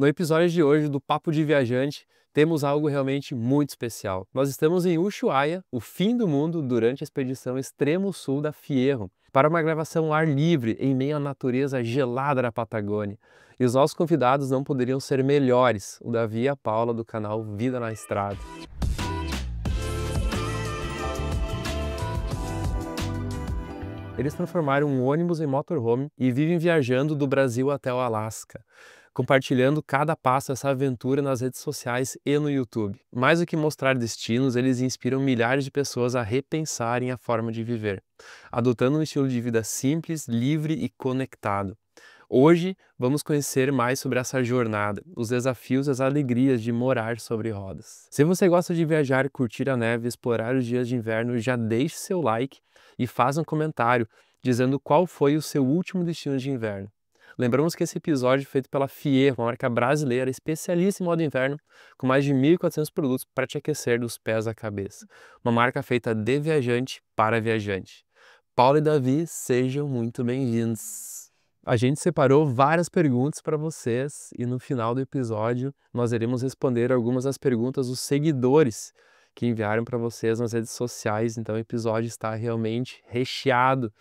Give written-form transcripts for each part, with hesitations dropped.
No episódio de hoje do Papo de Viajante, temos algo realmente muito especial. Nós estamos em Ushuaia, o fim do mundo, durante a expedição Extremo Sul da Fierro, para uma gravação ao ar livre, em meio à natureza gelada da Patagônia. E os nossos convidados não poderiam ser melhores, o Davi e a Paula do canal Vida na Estrada. Eles transformaram um ônibus em motorhome e vivem viajando do Brasil até o Alasca, compartilhando cada passo dessa aventura nas redes sociais e no YouTube. Mais do que mostrar destinos, eles inspiram milhares de pessoas a repensarem a forma de viver, adotando um estilo de vida simples, livre e conectado. Hoje vamos conhecer mais sobre essa jornada, os desafios e as alegrias de morar sobre rodas. Se você gosta de viajar, curtir a neve e explorar os dias de inverno, já deixe seu like e faça um comentário dizendo qual foi o seu último destino de inverno. Lembramos que esse episódio é feito pela Fierro, uma marca brasileira especialista em moda inverno, com mais de 1.400 produtos para te aquecer dos pés à cabeça. Uma marca feita de viajante para viajante. Paulo e Davi, sejam muito bem-vindos. A gente separou várias perguntas para vocês e no final do episódio nós iremos responder algumas das perguntas dos seguidores que enviaram para vocês nas redes sociais. Então o episódio está realmente recheado.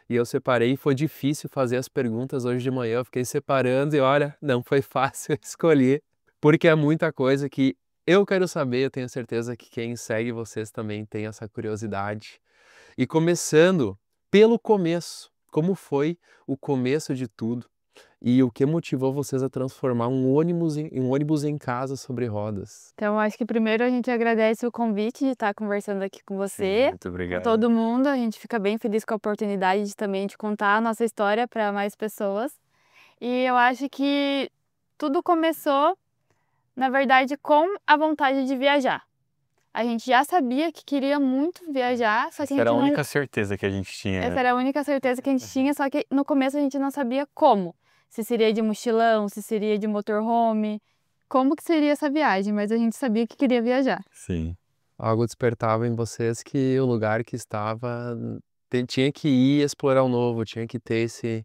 E eu separei, foi difícil fazer as perguntas hoje de manhã, eu fiquei separando e olha, não foi fácil escolher, porque é muita coisa que eu quero saber, eu tenho certeza que quem segue vocês também tem essa curiosidade. E começando pelo começo, como foi o começo de tudo e o que motivou vocês a transformar um ônibus em casa sobre rodas? Então, acho que primeiro a gente agradece o convite de estar conversando aqui com você, Muito obrigado. com todo mundo. A gente fica bem feliz com a oportunidade de também de contar a nossa história para mais pessoas. E eu acho que tudo começou, na verdade, com a vontade de viajar. A gente já sabia que queria muito viajar, só que a gente Essa era a não... única certeza que a gente tinha. Essa era a única certeza que a gente tinha, só que no começo a gente não sabia como. Se seria de mochilão, se seria de motorhome, como que seria essa viagem, mas a gente sabia que queria viajar. Sim. Algo despertava em vocês que o lugar que estava tinha que ir explorar o novo, tinha que ter esse...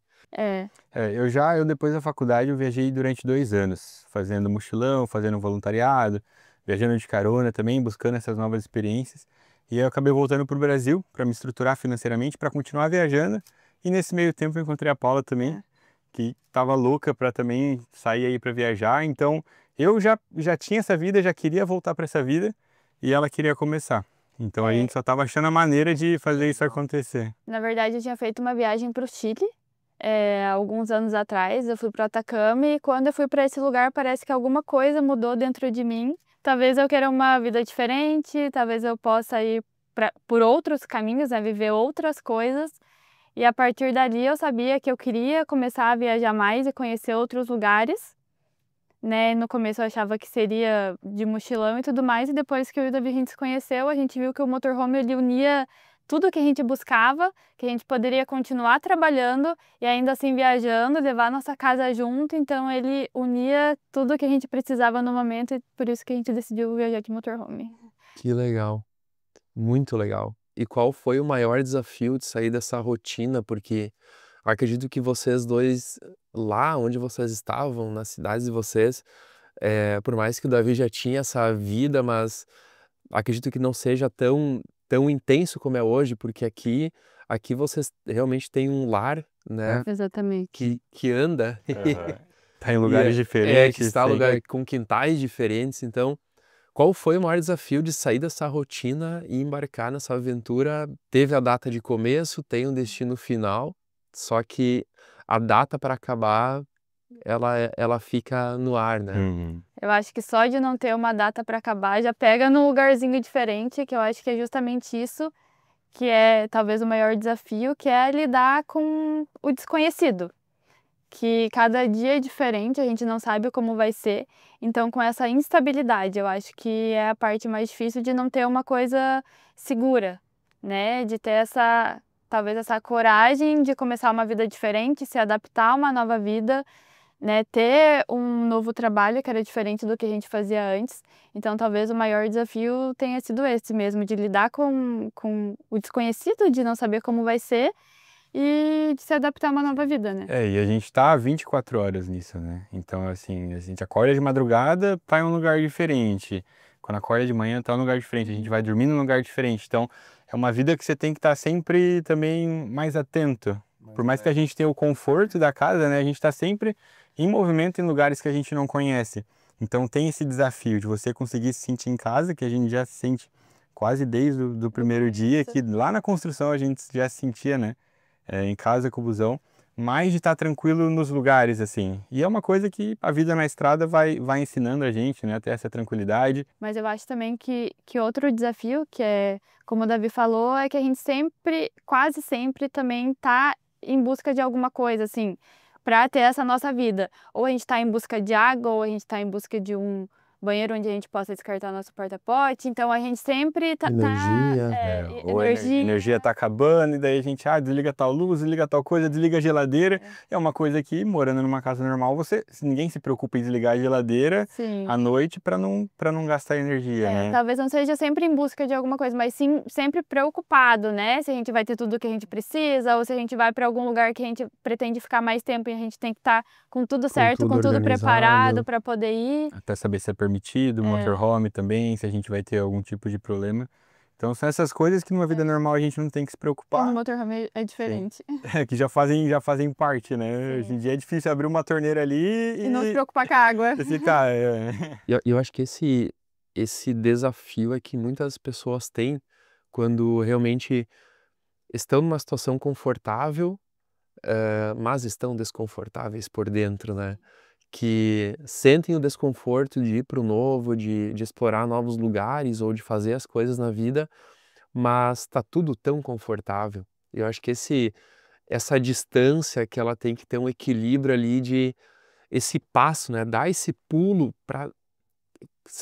Eu depois da faculdade eu viajei durante 2 anos, fazendo mochilão, fazendo voluntariado, viajando de carona também, buscando essas novas experiências. E aí eu acabei voltando para o Brasil para me estruturar financeiramente, para continuar viajando. E nesse meio tempo eu encontrei a Paula também, que estava louca para também sair aí para viajar. Então eu já tinha essa vida, já queria voltar para essa vida e ela queria começar. Então a gente só estava achando a maneira de fazer isso acontecer. Na verdade, eu tinha feito uma viagem para o Chile, alguns anos atrás. Eu fui para o Atacama e quando eu fui para esse lugar parece que alguma coisa mudou dentro de mim. Talvez eu queira uma vida diferente, talvez eu possa ir por outros caminhos, né, viver outras coisas. E a partir dali eu sabia que eu queria começar a viajar mais e conhecer outros lugares. Né? No começo eu achava que seria de mochilão e tudo mais, e depois que eu e o Davi a gente se conheceu, a gente viu que o motorhome ele unia tudo que a gente buscava, que a gente poderia continuar trabalhando e ainda assim viajando, levar a nossa casa junto. Então ele unia tudo que a gente precisava no momento e por isso que a gente decidiu viajar de motorhome. Que legal, muito legal. E qual foi o maior desafio de sair dessa rotina? Porque acredito que vocês dois, lá onde vocês estavam, nas cidades de vocês, por mais que o Davi já tinha essa vida, mas acredito que não seja tão intenso como é hoje, porque aqui vocês realmente têm um lar, né, Exatamente. que anda Tá em lugares que diferentes. está com quintais diferentes. Então, qual foi o maior desafio de sair dessa rotina e embarcar nessa aventura? Teve a data de começo, tem um destino final, só que a data para acabar, ela fica no ar, né? Uhum. Eu acho que só de não ter uma data para acabar já pega num lugarzinho diferente, que eu acho que é justamente isso que é talvez o maior desafio, que é lidar com o desconhecido. Que cada dia é diferente, a gente não sabe como vai ser. Então, com essa instabilidade, eu acho que é a parte mais difícil de não ter uma coisa segura, né? De ter talvez essa coragem de começar uma vida diferente, se adaptar a uma nova vida, né? Ter um novo trabalho que era diferente do que a gente fazia antes. Então, talvez o maior desafio tenha sido esse mesmo, de lidar com o desconhecido, de não saber como vai ser, e de se adaptar a uma nova vida, né? E a gente tá 24 horas nisso, né? Então, assim, a gente acorda de madrugada, tá em um lugar diferente. Quando acorda de manhã, tá em um lugar diferente. A gente vai dormir num lugar diferente. Então, é uma vida que você tem que estar sempre também mais atento. Por mais que a gente tenha o conforto da casa, né? A gente tá sempre em movimento em lugares que a gente não conhece. Então, tem esse desafio de você conseguir se sentir em casa, que a gente já se sente quase desde o do primeiro dia, que lá na construção a gente já se sentia, né? Em casa com o busão, mas de estar tranquilo nos lugares, assim. E é uma coisa que a vida na estrada vai ensinando a gente, né, a ter essa tranquilidade. Mas eu acho também que outro desafio, que é, como o Davi falou, é que a gente sempre, quase sempre, também tá em busca de alguma coisa, assim, para ter essa nossa vida. Ou a gente tá em busca de água, ou a gente tá em busca de um banheiro onde a gente possa descartar nosso porta-pote. Então a gente sempre Energia. Ou a energia. energia tá acabando, e daí a gente, desliga tal luz, desliga tal coisa, desliga a geladeira. É uma coisa que, morando numa casa normal, ninguém se preocupa em desligar a geladeira Sim. à noite para não gastar energia, né? Talvez não seja sempre em busca de alguma coisa, mas sim sempre preocupado, né? Se a gente vai ter tudo o que a gente precisa, ou se a gente vai para algum lugar que a gente pretende ficar mais tempo e a gente tem que estar com tudo certo, com tudo preparado para poder ir. Até saber se é permitido, motorhome também, se a gente vai ter algum tipo de problema. Então são essas coisas que numa vida normal a gente não tem que se preocupar. No motorhome é diferente. Que já fazem parte, né? Sim. Hoje em dia é difícil abrir uma torneira ali e não se preocupar com a água. Ficar, Eu acho que esse desafio é que muitas pessoas têm quando realmente estão numa situação confortável, mas estão desconfortáveis por dentro, né? Que sentem o desconforto de ir para o novo, de explorar novos lugares ou de fazer as coisas na vida, mas tá tudo tão confortável. Eu acho que essa distância que ela tem que ter um equilíbrio ali de esse passo, né? Dar esse pulo para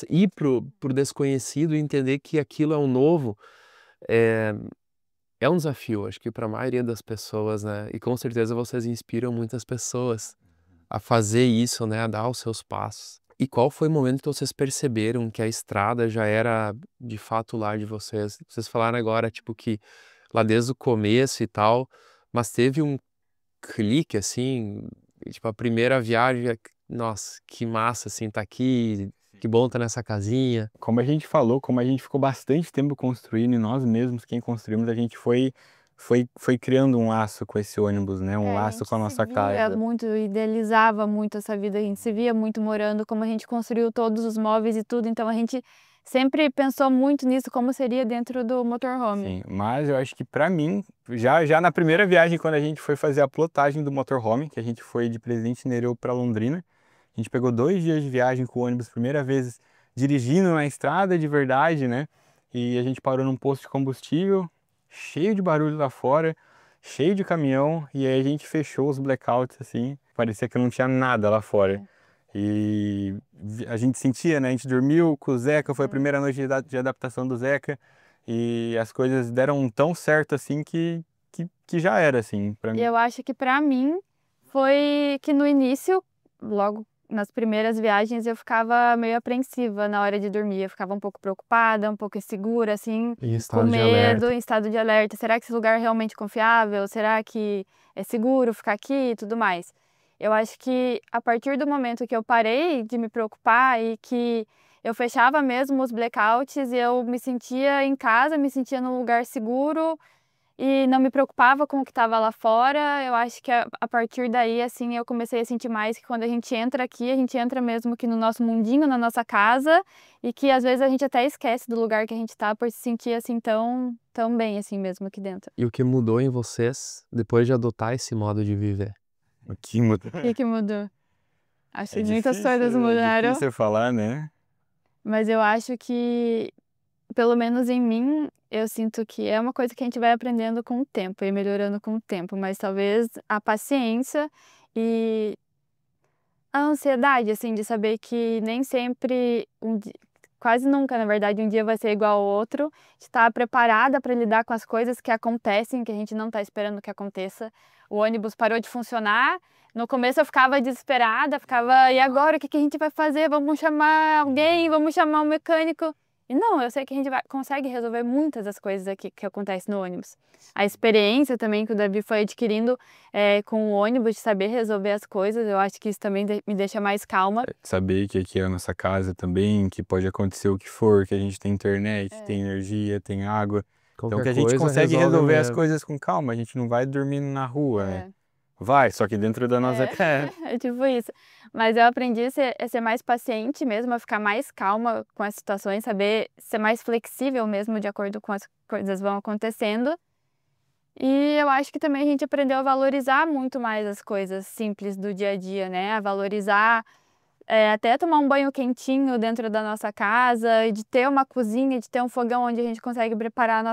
ir pro desconhecido e entender que aquilo é um novo, é um desafio, acho que para a maioria das pessoas, né? E com certeza vocês inspiram muitas pessoas a fazer isso, né? A dar os seus passos. E qual foi o momento que vocês perceberam que a estrada já era de fato o lar de vocês? Vocês falaram agora, tipo, que lá desde o começo e tal, mas teve um clique, assim, tipo, a primeira viagem, nossa, que massa, assim, tá aqui, que bom tá nessa casinha. Como a gente falou, como a gente ficou bastante tempo construindo, e nós mesmos, quem construímos, a gente foi criando um laço com esse ônibus, né? Um laço com a nossa casa. Idealizava muito essa vida, a gente se via muito morando, como a gente construiu todos os móveis e tudo, então a gente sempre pensou muito nisso, como seria dentro do motorhome. Sim, mas eu acho que pra mim, já na primeira viagem, quando a gente foi fazer a plotagem do motorhome, que a gente foi de Presidente Nereu para Londrina, a gente pegou 2 dias de viagem com o ônibus, primeira vez dirigindo na estrada de verdade, né? E a gente parou num posto de combustível, cheio de barulho lá fora, cheio de caminhão, e aí a gente fechou os blackouts assim, parecia que não tinha nada lá fora. E a gente sentia, né? A gente dormiu com o Zeca, foi a primeira noite de adaptação do Zeca, e as coisas deram tão certo assim que já era assim para mim. Eu acho que para mim foi que no início, logo nas primeiras viagens, eu ficava meio apreensiva na hora de dormir. Eu ficava um pouco preocupada, um pouco insegura, assim, com medo, em estado de alerta. Será que esse lugar é realmente confiável? Será que é seguro ficar aqui e tudo mais? Eu acho que a partir do momento que eu parei de me preocupar e que eu fechava mesmo os blackouts e eu me sentia em casa, me sentia num lugar seguro e não me preocupava com o que estava lá fora, eu acho que a partir daí, assim, eu comecei a sentir mais que quando a gente entra aqui, a gente entra mesmo aqui no nosso mundinho, na nossa casa, e que às vezes a gente até esquece do lugar que a gente tá por se sentir assim tão bem assim mesmo aqui dentro. E o que mudou em vocês depois de adotar esse modo de viver? O que mudou? O que mudou? Acho que muitas coisas mudaram. É difícil falar, né? Mas eu acho que, pelo menos em mim, eu sinto que é uma coisa que a gente vai aprendendo com o tempo e melhorando com o tempo, mas talvez a paciência e a ansiedade, assim, de saber que nem sempre, quase nunca, na verdade, um dia vai ser igual ao outro, de estar preparada para lidar com as coisas que acontecem, que a gente não está esperando que aconteça. O ônibus parou de funcionar, no começo eu ficava desesperada, e agora, o que a gente vai fazer? Vamos chamar alguém, vamos chamar um mecânico. E não, eu sei que a gente consegue resolver muitas das coisas aqui que acontecem no ônibus. A experiência também que o Davi foi adquirindo com o ônibus, de saber resolver as coisas, eu acho que isso também me deixa mais calma. Saber que aqui é a nossa casa também, que pode acontecer o que for, que a gente tem internet, tem energia, tem água. Então Qualquer que a gente coisa consegue resolve resolver as amanhã. coisas com calma, a gente não vai dormindo na rua, né? É. Vai, só que dentro da nossa casa. É tipo isso. Mas eu aprendi a ser mais paciente mesmo, a ficar mais calma com as situações, saber ser mais flexível mesmo de acordo com as coisas vão acontecendo. E eu acho que também a gente aprendeu a valorizar muito mais as coisas simples do dia a dia, né? A valorizar até tomar um banho quentinho dentro da nossa casa, de ter uma cozinha, de ter um fogão onde a gente consegue preparar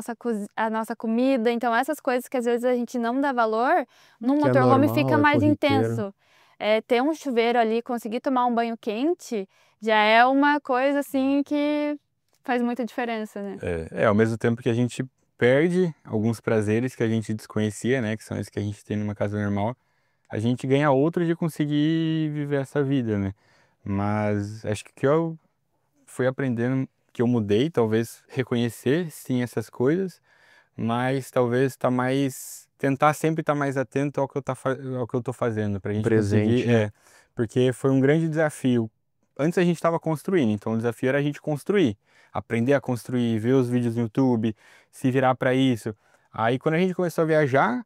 a nossa comida. Então, essas coisas que às vezes a gente não dá valor, no Que é motorhome fica normal, é mais corriqueiro. intenso. Ter um chuveiro ali, conseguir tomar um banho quente, já é uma coisa assim que faz muita diferença, né? Ao mesmo tempo que a gente perde alguns prazeres que a gente desconhecia, né? Que são esses que a gente tem numa casa normal, a gente ganha outros de conseguir viver essa vida, né? Mas acho que o que eu fui aprendendo, que eu mudei, talvez reconhecer sim essas coisas, mas talvez tentar sempre estar mais atento ao que eu tô fazendo, pra gente conseguir, Presente, né? porque foi um grande desafio. Antes a gente estava construindo, então o desafio era a gente construir, aprender a construir, ver os vídeos no YouTube, se virar para isso. Aí quando a gente começou a viajar,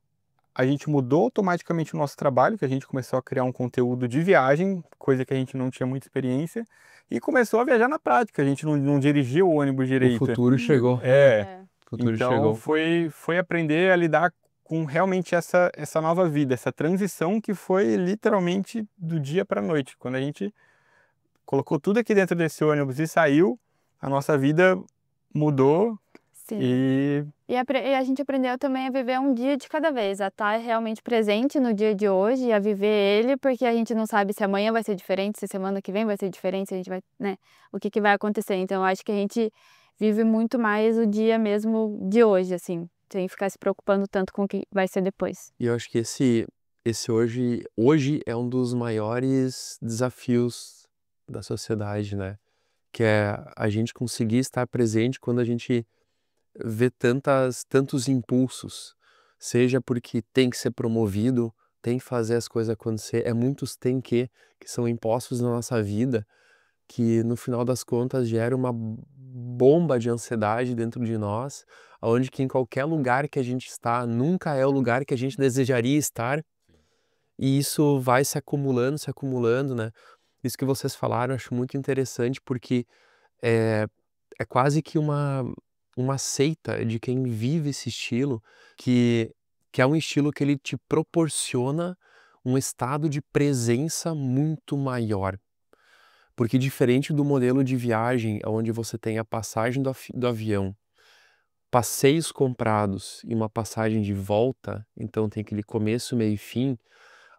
a gente mudou automaticamente o nosso trabalho, que a gente começou a criar um conteúdo de viagem, coisa que a gente não tinha muita experiência, e começou a viajar na prática. A gente não dirigia o ônibus O direito. futuro chegou. É, É. O futuro então chegou. foi aprender a lidar com realmente essa nova vida, essa transição que foi literalmente do dia para a noite. Quando a gente colocou tudo aqui dentro desse ônibus e saiu, a nossa vida mudou Sim. e E a gente aprendeu também a viver um dia de cada vez, a estar realmente presente no dia de hoje e a viver ele, porque a gente não sabe se amanhã vai ser diferente, se semana que vem vai ser diferente, se a gente vai, né, o que que vai acontecer. Então, eu acho que a gente vive muito mais o dia mesmo de hoje, assim, sem ficar se preocupando tanto com o que vai ser depois. E eu acho que esse hoje é um dos maiores desafios da sociedade, né? Que é a gente conseguir estar presente quando a gente vê tantos impulsos, seja porque tem que ser promovido, tem que fazer as coisas acontecer, muitos tem que são impostos na nossa vida, que no final das contas gera uma bomba de ansiedade dentro de nós, onde que em qualquer lugar que a gente está, nunca é o lugar que a gente desejaria estar, e isso vai se acumulando, né? Isso que vocês falaram, eu acho muito interessante, porque é, é quase que uma seita de quem vive esse estilo, que é um estilo que ele te proporciona um estado de presença muito maior. Porque diferente do modelo de viagem, onde você tem a passagem do avião, passeios comprados e uma passagem de volta, então tem aquele começo, meio e fim,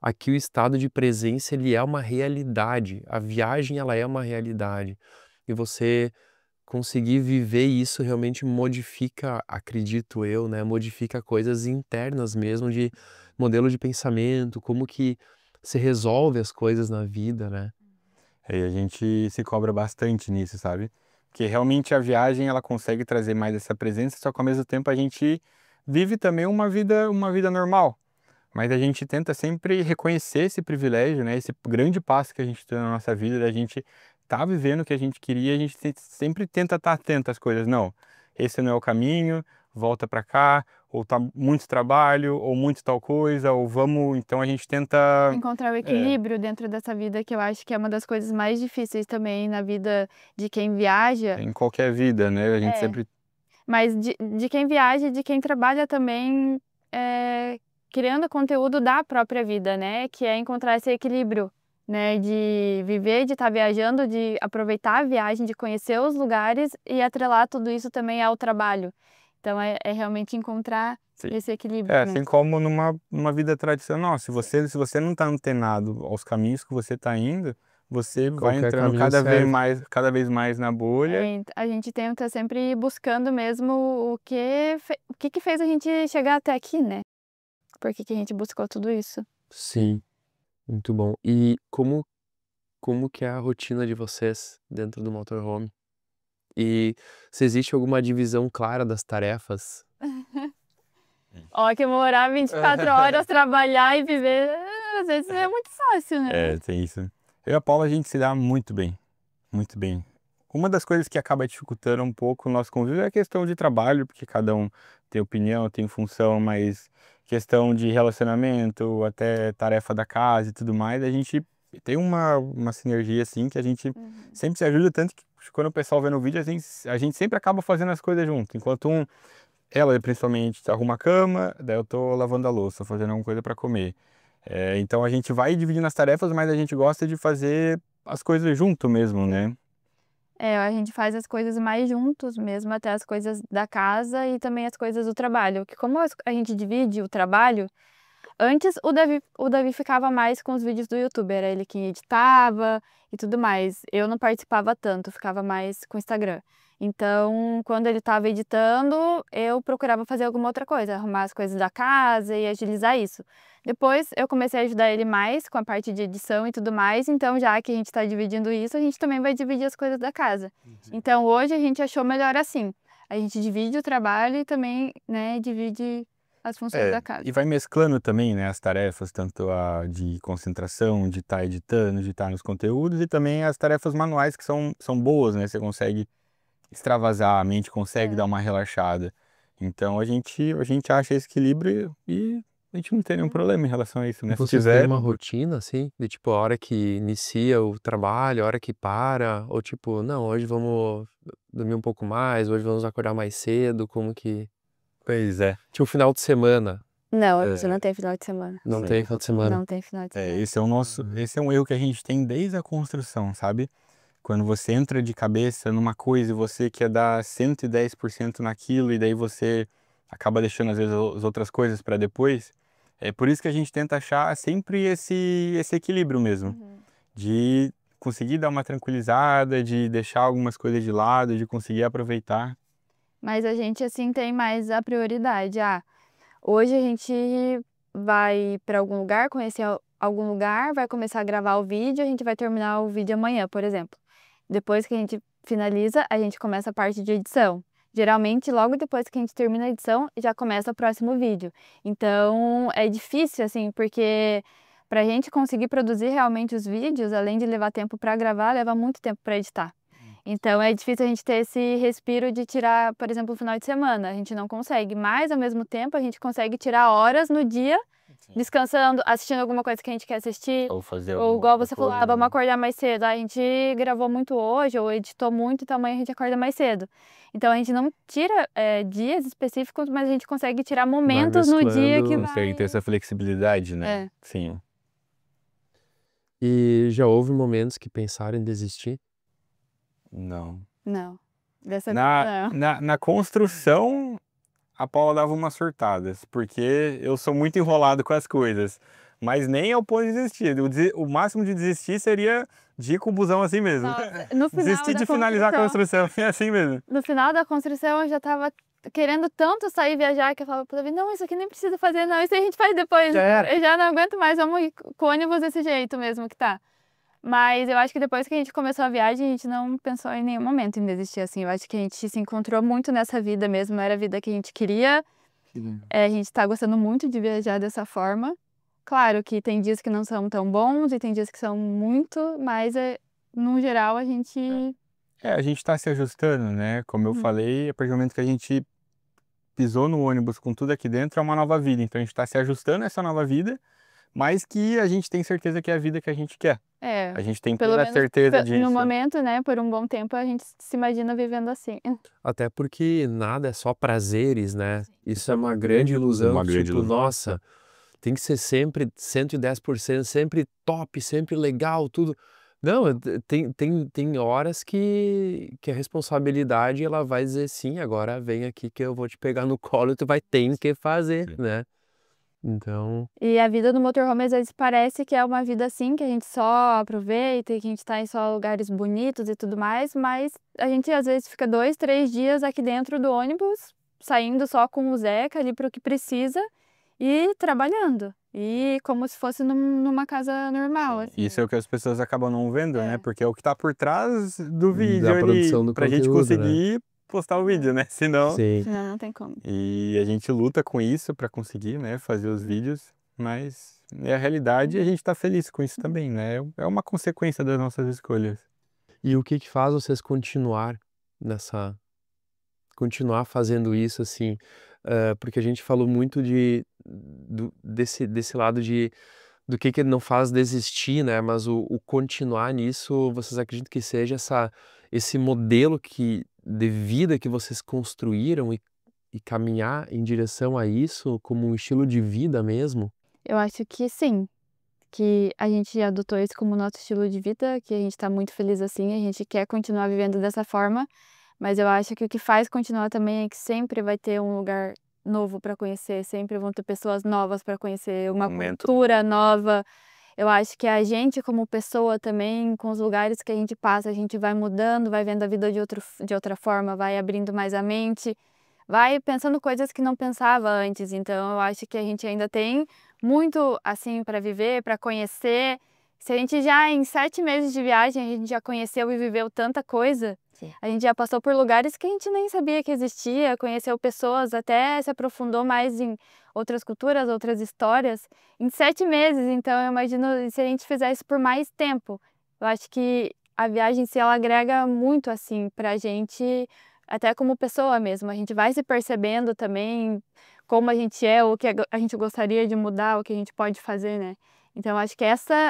aqui o estado de presença ele é uma realidade, a viagem ela é uma realidade. E você conseguir viver isso realmente modifica, acredito eu, né, modifica coisas internas mesmo de modelo de pensamento, como que se resolve as coisas na vida, né? aí a gente se cobra bastante nisso, sabe? Porque realmente a viagem ela consegue trazer mais essa presença, só que ao mesmo tempo a gente vive também uma vida normal. Mas a gente tenta sempre reconhecer esse privilégio, né? Esse grande passo que a gente tem na nossa vida, da gente tá vivendo o que a gente queria, a gente sempre tenta estar atento às coisas. Não, esse não é o caminho, volta para cá, ou tá muito trabalho, ou muito tal coisa, ou vamos. Então a gente tenta. Encontrar o É, equilíbrio dentro dessa vida, que eu acho que é uma das coisas mais difíceis também na vida de quem viaja. em qualquer vida, né? A gente É. sempre. Mas de quem viaja e de quem trabalha também criando conteúdo da própria vida, né? Que é encontrar esse equilíbrio, né? De viver, de estar viajando, de aproveitar a viagem, de conhecer os lugares e atrelar tudo isso também ao trabalho. Então é realmente encontrar esse equilíbrio, né? Assim como numa vida tradicional, se você não está antenado aos caminhos que você está indo, você vai Qualquer entrando caminho serve. cada vez mais na bolha. A gente tenta sempre ir buscando mesmo o que fez a gente chegar até aqui, né? Por que que a gente buscou tudo isso? Sim, muito bom. E como que é a rotina de vocês dentro do motorhome? E se existe alguma divisão clara das tarefas? Ó, que morar 24 horas, trabalhar e viver, às vezes é muito fácil, né? É, tem isso. Eu e a Paula, a gente se dá muito bem, muito bem. Uma das coisas que acaba dificultando um pouco o nosso convívio é a questão de trabalho, porque cada um tem opinião, tem função, mas questão de relacionamento, até tarefa da casa e tudo mais, a gente tem uma sinergia assim que a gente sempre se ajuda, tanto que quando o pessoal vê no vídeo, a gente sempre acaba fazendo as coisas junto. Enquanto ela principalmente arruma a cama, daí eu tô lavando a louça, fazendo alguma coisa para comer. Então a gente vai dividindo as tarefas, mas a gente gosta de fazer as coisas junto mesmo, né? A gente faz as coisas mais juntos mesmo, até as coisas da casa e também as coisas do trabalho. Que como a gente divide o trabalho, antes o Davi ficava mais com os vídeos do YouTube, era ele quem editava e tudo mais. Eu não participava tanto, ficava mais com o Instagram. Então, quando ele estava editando, eu procurava fazer alguma outra coisa, arrumar as coisas da casa e agilizar isso. Depois eu comecei a ajudar ele mais com a parte de edição e tudo mais, então já que a gente está dividindo isso, a gente também vai dividir as coisas da casa. Então hoje a gente achou melhor assim. A gente divide o trabalho e também, né, divide as funções da casa. E vai mesclando também, né, as tarefas, tanto a de concentração, de estar editando, de estar nos conteúdos, e também as tarefas manuais que são boas, né? Você consegue extravasar, a mente consegue dar uma relaxada. Então a gente acha esse equilíbrio e a gente não tem nenhum problema em relação a isso, né? Se Vocês tiver, têm uma rotina, assim? De tipo, a hora que inicia o trabalho, a hora que para? Ou tipo, não, hoje vamos dormir um pouco mais, hoje vamos acordar mais cedo, como que... pois é. Tipo, final de semana. Não, você não tem final de semana. Não Sim. tem final de semana. Não tem final de semana. Esse é um erro que a gente tem desde a construção, sabe? Quando você entra de cabeça numa coisa e você quer dar 110% naquilo e daí você acaba deixando às vezes as outras coisas para depois. É por isso que a gente tenta achar sempre esse equilíbrio mesmo, de conseguir dar uma tranquilizada, de deixar algumas coisas de lado, de conseguir aproveitar. Mas a gente, assim, tem mais a prioridade. Hoje a gente vai para algum lugar, conhecer algum lugar, vai começar a gravar o vídeo, a gente vai terminar o vídeo amanhã, por exemplo. Depois que a gente finaliza, a gente começa a parte de edição. Geralmente, logo depois que a gente termina a edição, já começa o próximo vídeo. Então, é difícil, assim, porque para a gente conseguir produzir realmente os vídeos, além de levar tempo para gravar, leva muito tempo para editar. Então, é difícil a gente ter esse respiro de tirar, por exemplo, o final de semana. A gente não consegue, mas ao mesmo tempo a gente consegue tirar horas no dia, descansando, assistindo alguma coisa que a gente quer assistir. Ou fazer Ou igual você falou, vamos acordar mais cedo. A gente gravou muito hoje, ou editou muito, então amanhã a gente acorda mais cedo. Então a gente não tira dias específicos, mas a gente consegue tirar momentos no dia que vai... Consegue ter essa flexibilidade, né? Sim. E já houve momentos que pensaram em desistir? Não. Dessa vez não. Na construção, a Paula dava umas surtadas, porque eu sou muito enrolado com as coisas. Mas nem ao ponto de desistir. O máximo de desistir seria de ir com o busão assim mesmo. No final Desistir de finalizar a construção, é assim mesmo. No final da construção eu já tava querendo tanto sair viajar que eu falava pro Davi, não, isso aqui nem precisa fazer não, isso a gente faz depois. Já era. Eu já não aguento mais, vamos ir com o ônibus desse jeito mesmo que tá. Mas eu acho que depois que a gente começou a viagem, a gente não pensou em nenhum momento em desistir, assim. Eu acho que a gente se encontrou muito nessa vida mesmo, era a vida que a gente queria. A gente tá gostando muito de viajar dessa forma. Claro que tem dias que não são tão bons e tem dias que são muito, mas no geral a gente... A gente tá se ajustando, né? Como eu falei, a partir do momento que a gente pisou no ônibus com tudo aqui dentro, é uma nova vida. Então a gente tá se ajustando a essa nova vida, mas que a gente tem certeza que é a vida que a gente quer. A gente tem plena certeza disso. No momento, né, por um bom tempo, a gente se imagina vivendo assim. Até porque nada é só prazeres, né? Isso é uma grande ilusão. Uma grande ilusão. Nossa, tem que ser sempre 110%, sempre top, sempre legal, tudo. Não, tem horas que a responsabilidade ela vai dizer sim, agora vem aqui que eu vou te pegar no colo e tu vai ter que fazer, né? Então... E a vida do motorhome às vezes parece que é uma vida assim, que a gente só aproveita e que a gente tá em só lugares bonitos e tudo mais, mas a gente às vezes fica 2, 3 dias aqui dentro do ônibus, saindo só com o Zeca ali pro que precisa e trabalhando. e como se fosse numa casa normal, assim. Isso é o que as pessoas acabam não vendo, né? É. Porque é o que tá por trás do vídeo Da ali, produção do pra gente conteúdo, né? conseguir postar o vídeo, né? Senão. Sim. Senão não tem como. E a gente luta com isso pra conseguir, né, fazer os vídeos, mas é a realidade e a gente tá feliz com isso também, né? É uma consequência das nossas escolhas. E o que que faz vocês continuar fazendo isso, assim? Porque a gente falou muito desse lado do que não faz desistir, né? Mas o continuar nisso, vocês acreditam que seja esse modelo de vida que vocês construíram e caminhar em direção a isso como um estilo de vida mesmo? Eu acho que sim, que a gente adotou isso como nosso estilo de vida, que a gente tá muito feliz assim, a gente quer continuar vivendo dessa forma, mas eu acho que o que faz continuar também é que sempre vai ter um lugar novo para conhecer, sempre vão ter pessoas novas para conhecer, uma Momento. cultura nova. Eu acho que a gente como pessoa também, com os lugares que a gente passa, a gente vai mudando, vai vendo a vida de outra forma, vai abrindo mais a mente, vai pensando coisas que não pensava antes. Então eu acho que a gente ainda tem muito assim para viver, para conhecer. Se a gente já em 7 meses de viagem, a gente já conheceu e viveu tanta coisa, Sim. a gente já passou por lugares que a gente nem sabia que existia, conheceu pessoas, até se aprofundou mais em outras culturas, outras histórias, em 7 meses. Então eu imagino se a gente fizer isso por mais tempo. Eu acho que a viagem em si, ela agrega muito assim pra gente, até como pessoa mesmo. A gente vai se percebendo também como a gente é, o que a gente gostaria de mudar, o que a gente pode fazer, né? Então, acho que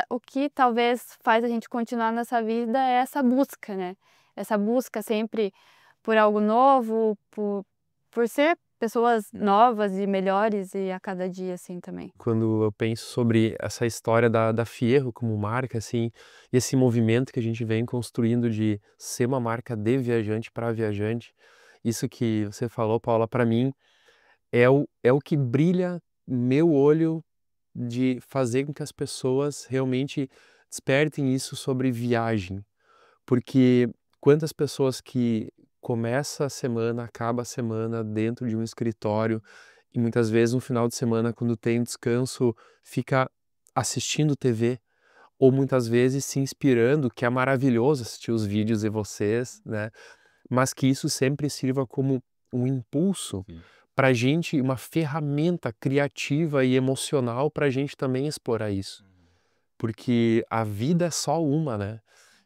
o que talvez faz a gente continuar nessa vida é essa busca, né? Essa busca sempre por algo novo, por ser pessoas novas e melhores e a cada dia, assim, também. Quando eu penso sobre essa história da Fierro como marca, assim, esse movimento que a gente vem construindo de ser uma marca de viajante para viajante, isso que você falou, Paula, para mim é o que brilha meu olho de fazer com que as pessoas realmente despertem isso sobre viagem. Porque quantas pessoas que começa a semana, acaba a semana dentro de um escritório e muitas vezes no final de semana, quando tem descanso, fica assistindo TV ou muitas vezes se inspirando, que é maravilhoso assistir os vídeos de vocês, né? Mas que isso sempre sirva como um impulso para a gente, uma ferramenta criativa e emocional para a gente também explorar isso. Porque a vida é só uma, né?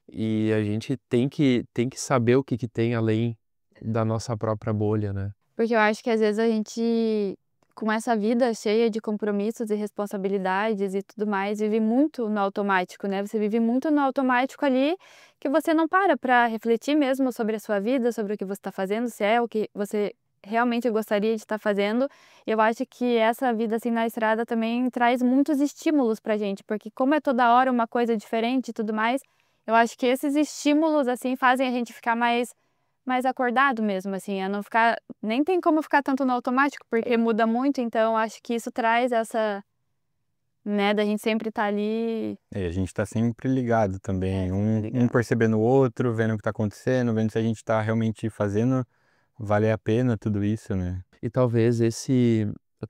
E a gente tem que saber o que tem além da nossa própria bolha, né? Porque eu acho que às vezes a gente, com essa vida cheia de compromissos e responsabilidades e tudo mais, vive muito no automático, né? Você vive muito no automático ali, que você não para refletir mesmo sobre a sua vida, sobre o que você está fazendo, se é o que você realmente gostaria de estar fazendo. Eu acho que essa vida assim na estrada também traz muitos estímulos pra gente, porque como é toda hora uma coisa diferente e tudo mais, eu acho que esses estímulos assim fazem a gente ficar mais acordado mesmo, assim, a não ficar, nem tem como ficar tanto no automático, porque muda muito, então acho que isso traz essa, né, da gente sempre estar ali. E a gente tá sempre ligado também, um percebendo o outro, vendo o que tá acontecendo, vendo se a gente tá realmente fazendo valer a pena tudo isso, né? E talvez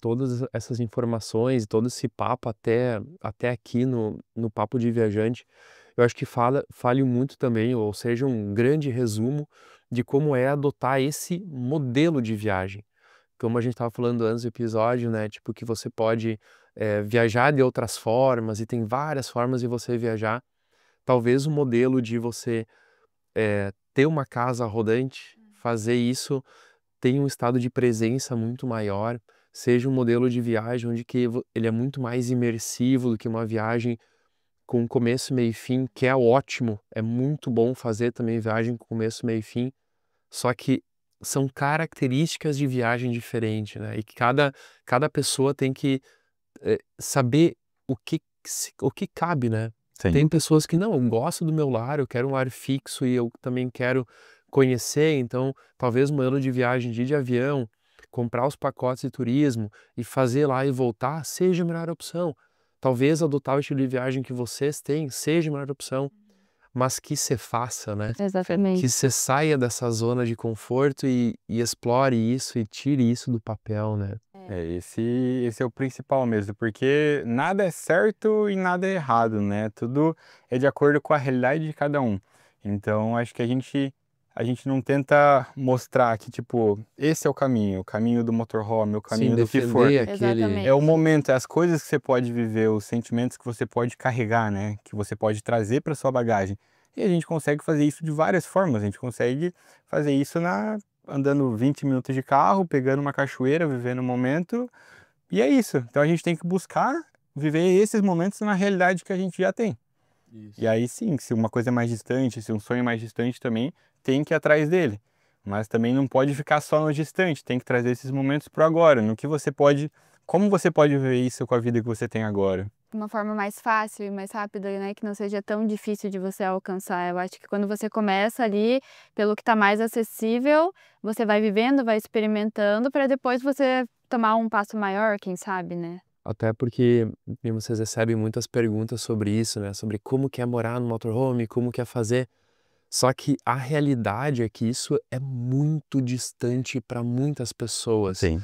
todas essas informações, todo esse papo até aqui no Papo de Viajante, eu acho que fale muito também, ou seja, um grande resumo de como é adotar esse modelo de viagem. Como a gente estava falando antes do episódio, né? Tipo, que você pode viajar de outras formas e tem várias formas de você viajar. Talvez o modelo de você ter uma casa rodante, fazer isso tem um estado de presença muito maior, seja um modelo de viagem onde ele é muito mais imersivo do que uma viagem com começo, meio e fim, que é ótimo, é muito bom fazer também viagem com começo, meio e fim, só que são características de viagem diferentes, né? E que cada pessoa tem que saber o que cabe, né? Sim. Tem pessoas que não, eu gosto do meu lar, eu quero um lar fixo e eu também quero conhecer, então talvez um modelo de viagem de avião, comprar os pacotes de turismo e fazer lá e voltar seja a melhor opção. Talvez adotar o estilo de viagem que vocês têm seja a melhor opção, mas que você faça, né? Que Exatamente. você saia dessa zona de conforto e explore isso e tire isso do papel, né? Esse é o principal mesmo, porque nada é certo e nada é errado, né? Tudo é de acordo com a realidade de cada um. Então, acho que a gente não tenta mostrar que, tipo, esse é o caminho do motorhome, o Sim, caminho do que for. defender aquele. É o Exatamente. momento, é as coisas que você pode viver, os sentimentos que você pode carregar, né? Que você pode trazer para sua bagagem. E a gente consegue fazer isso de várias formas. A gente consegue fazer isso andando 20 minutos de carro, pegando uma cachoeira, vivendo o momento. E é isso. Então a gente tem que buscar viver esses momentos na realidade que a gente já tem. E aí sim, se uma coisa é mais distante, se um sonho é mais distante também, tem que ir atrás dele. Mas também não pode ficar só no distante, tem que trazer esses momentos pro agora, no que você pode, como você pode viver isso com a vida que você tem agora. De uma forma mais fácil e mais rápida, né? Que não seja tão difícil de você alcançar. Eu acho que quando você começa ali, pelo que está mais acessível, você vai vivendo, vai experimentando, para depois você tomar um passo maior, quem sabe, né? Até porque vocês recebem muitas perguntas sobre isso, né? Sobre como que é morar no motorhome, como que é fazer. Só que a realidade é que isso é muito distante para muitas pessoas. Sim.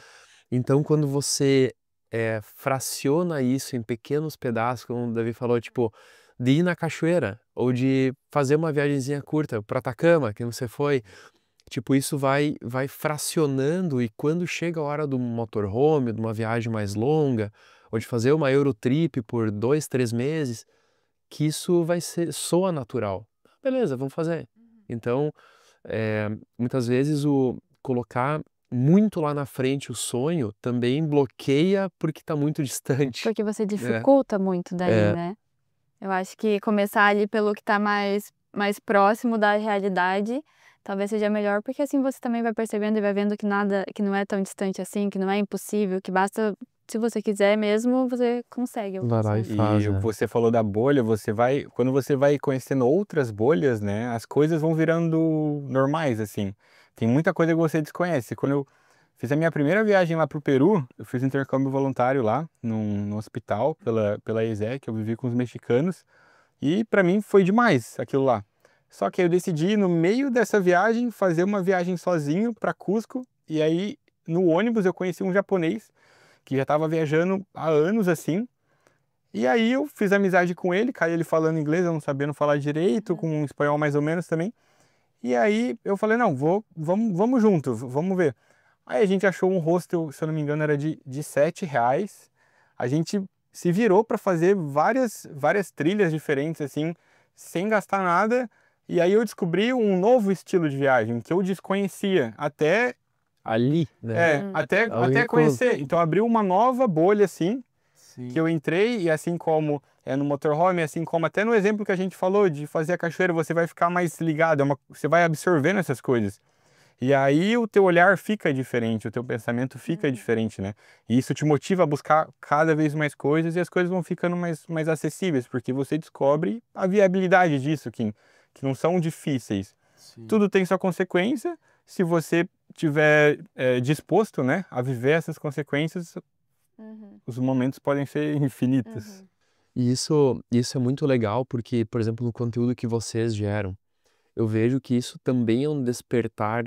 Então, quando você fraciona isso em pequenos pedaços, como o Davi falou, tipo, de ir na cachoeira, ou de fazer uma viagemzinha curta para Atacama, que você foi, tipo, isso vai fracionando, e quando chega a hora do motorhome, de uma viagem mais longa, ou de fazer uma Eurotrip por 2, 3 meses, que isso soa natural. Beleza, vamos fazer. Então, muitas vezes o colocar muito lá na frente o sonho também bloqueia porque está muito distante. Porque você É, dificulta muito daí, é, né? Eu acho que começar ali pelo que está mais próximo da realidade, talvez seja melhor, porque assim você também vai percebendo e vai vendo que nada, que não é tão distante assim, que não é impossível, que basta, se você quiser mesmo, você consegue vai lá alcançar, e né? faz, E né? você falou da bolha, quando você vai conhecendo outras bolhas, né, as coisas vão virando normais, assim. Tem muita coisa que você desconhece. Quando eu fiz a minha primeira viagem lá pro Peru, eu fiz intercâmbio voluntário lá, num hospital, pela ESEC, eu vivi com os mexicanos, e para mim foi demais aquilo lá. Só que eu decidi, no meio dessa viagem, fazer uma viagem sozinho para Cusco, e aí no ônibus eu conheci um japonês que já estava viajando há anos assim. E aí eu fiz amizade com ele, caí ele falando inglês, eu não sabendo falar direito, com um espanhol mais ou menos também. E aí eu falei, não, vamos junto, vamos ver. Aí a gente achou um hostel, se eu não me engano, era de R$ 7. A gente se virou para fazer várias trilhas diferentes, assim, sem gastar nada. E aí eu descobri um novo estilo de viagem que eu desconhecia, Ali, né? até conhecer. Então abriu uma nova bolha, assim, que Sim. eu entrei, e assim como é no motorhome, assim como até no exemplo que a gente falou de fazer a cachoeira, você vai ficar mais ligado, você vai absorvendo essas coisas. E aí o teu olhar fica diferente, o teu pensamento fica diferente, né? E isso te motiva a buscar cada vez mais coisas, e as coisas vão ficando mais acessíveis, porque você descobre a viabilidade disso, que não são difíceis. Sim. Tudo tem sua consequência. Se você tiver disposto, né, a viver essas consequências, os momentos podem ser infinitos. E isso é muito legal porque, por exemplo, no conteúdo que vocês geram, eu vejo que isso também é um despertar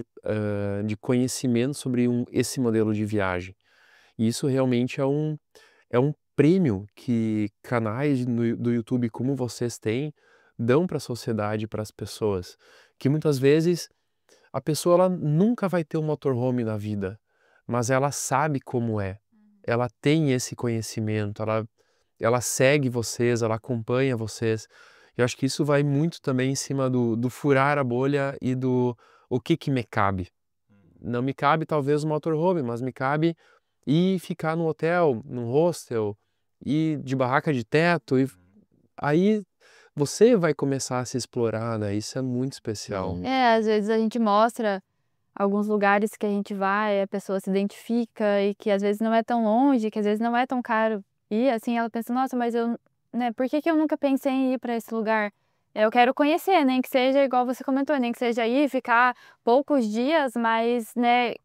de conhecimento sobre esse modelo de viagem. E isso realmente é um prêmio que canais do YouTube como vocês têm dão para a sociedade, para as pessoas. Que muitas vezes a pessoa ela nunca vai ter um motorhome na vida, mas ela sabe como é. Ela tem esse conhecimento, ela segue vocês, ela acompanha vocês. Eu acho que isso vai muito também em cima do furar a bolha e do o que me cabe. Não me cabe talvez um motorhome, mas me cabe ir ficar no hotel, num hostel, ir de barraca de teto. E aí você vai começar a se explorar, né? Isso é muito especial. Às vezes a gente mostra alguns lugares que a gente vai, a pessoa se identifica e que às vezes não é tão longe, que às vezes não é tão caro. E assim ela pensa, nossa, mas eu, né, por que eu nunca pensei em ir para esse lugar? Eu quero conhecer, nem que seja igual você comentou, nem que seja ir, ficar poucos dias, mas, né,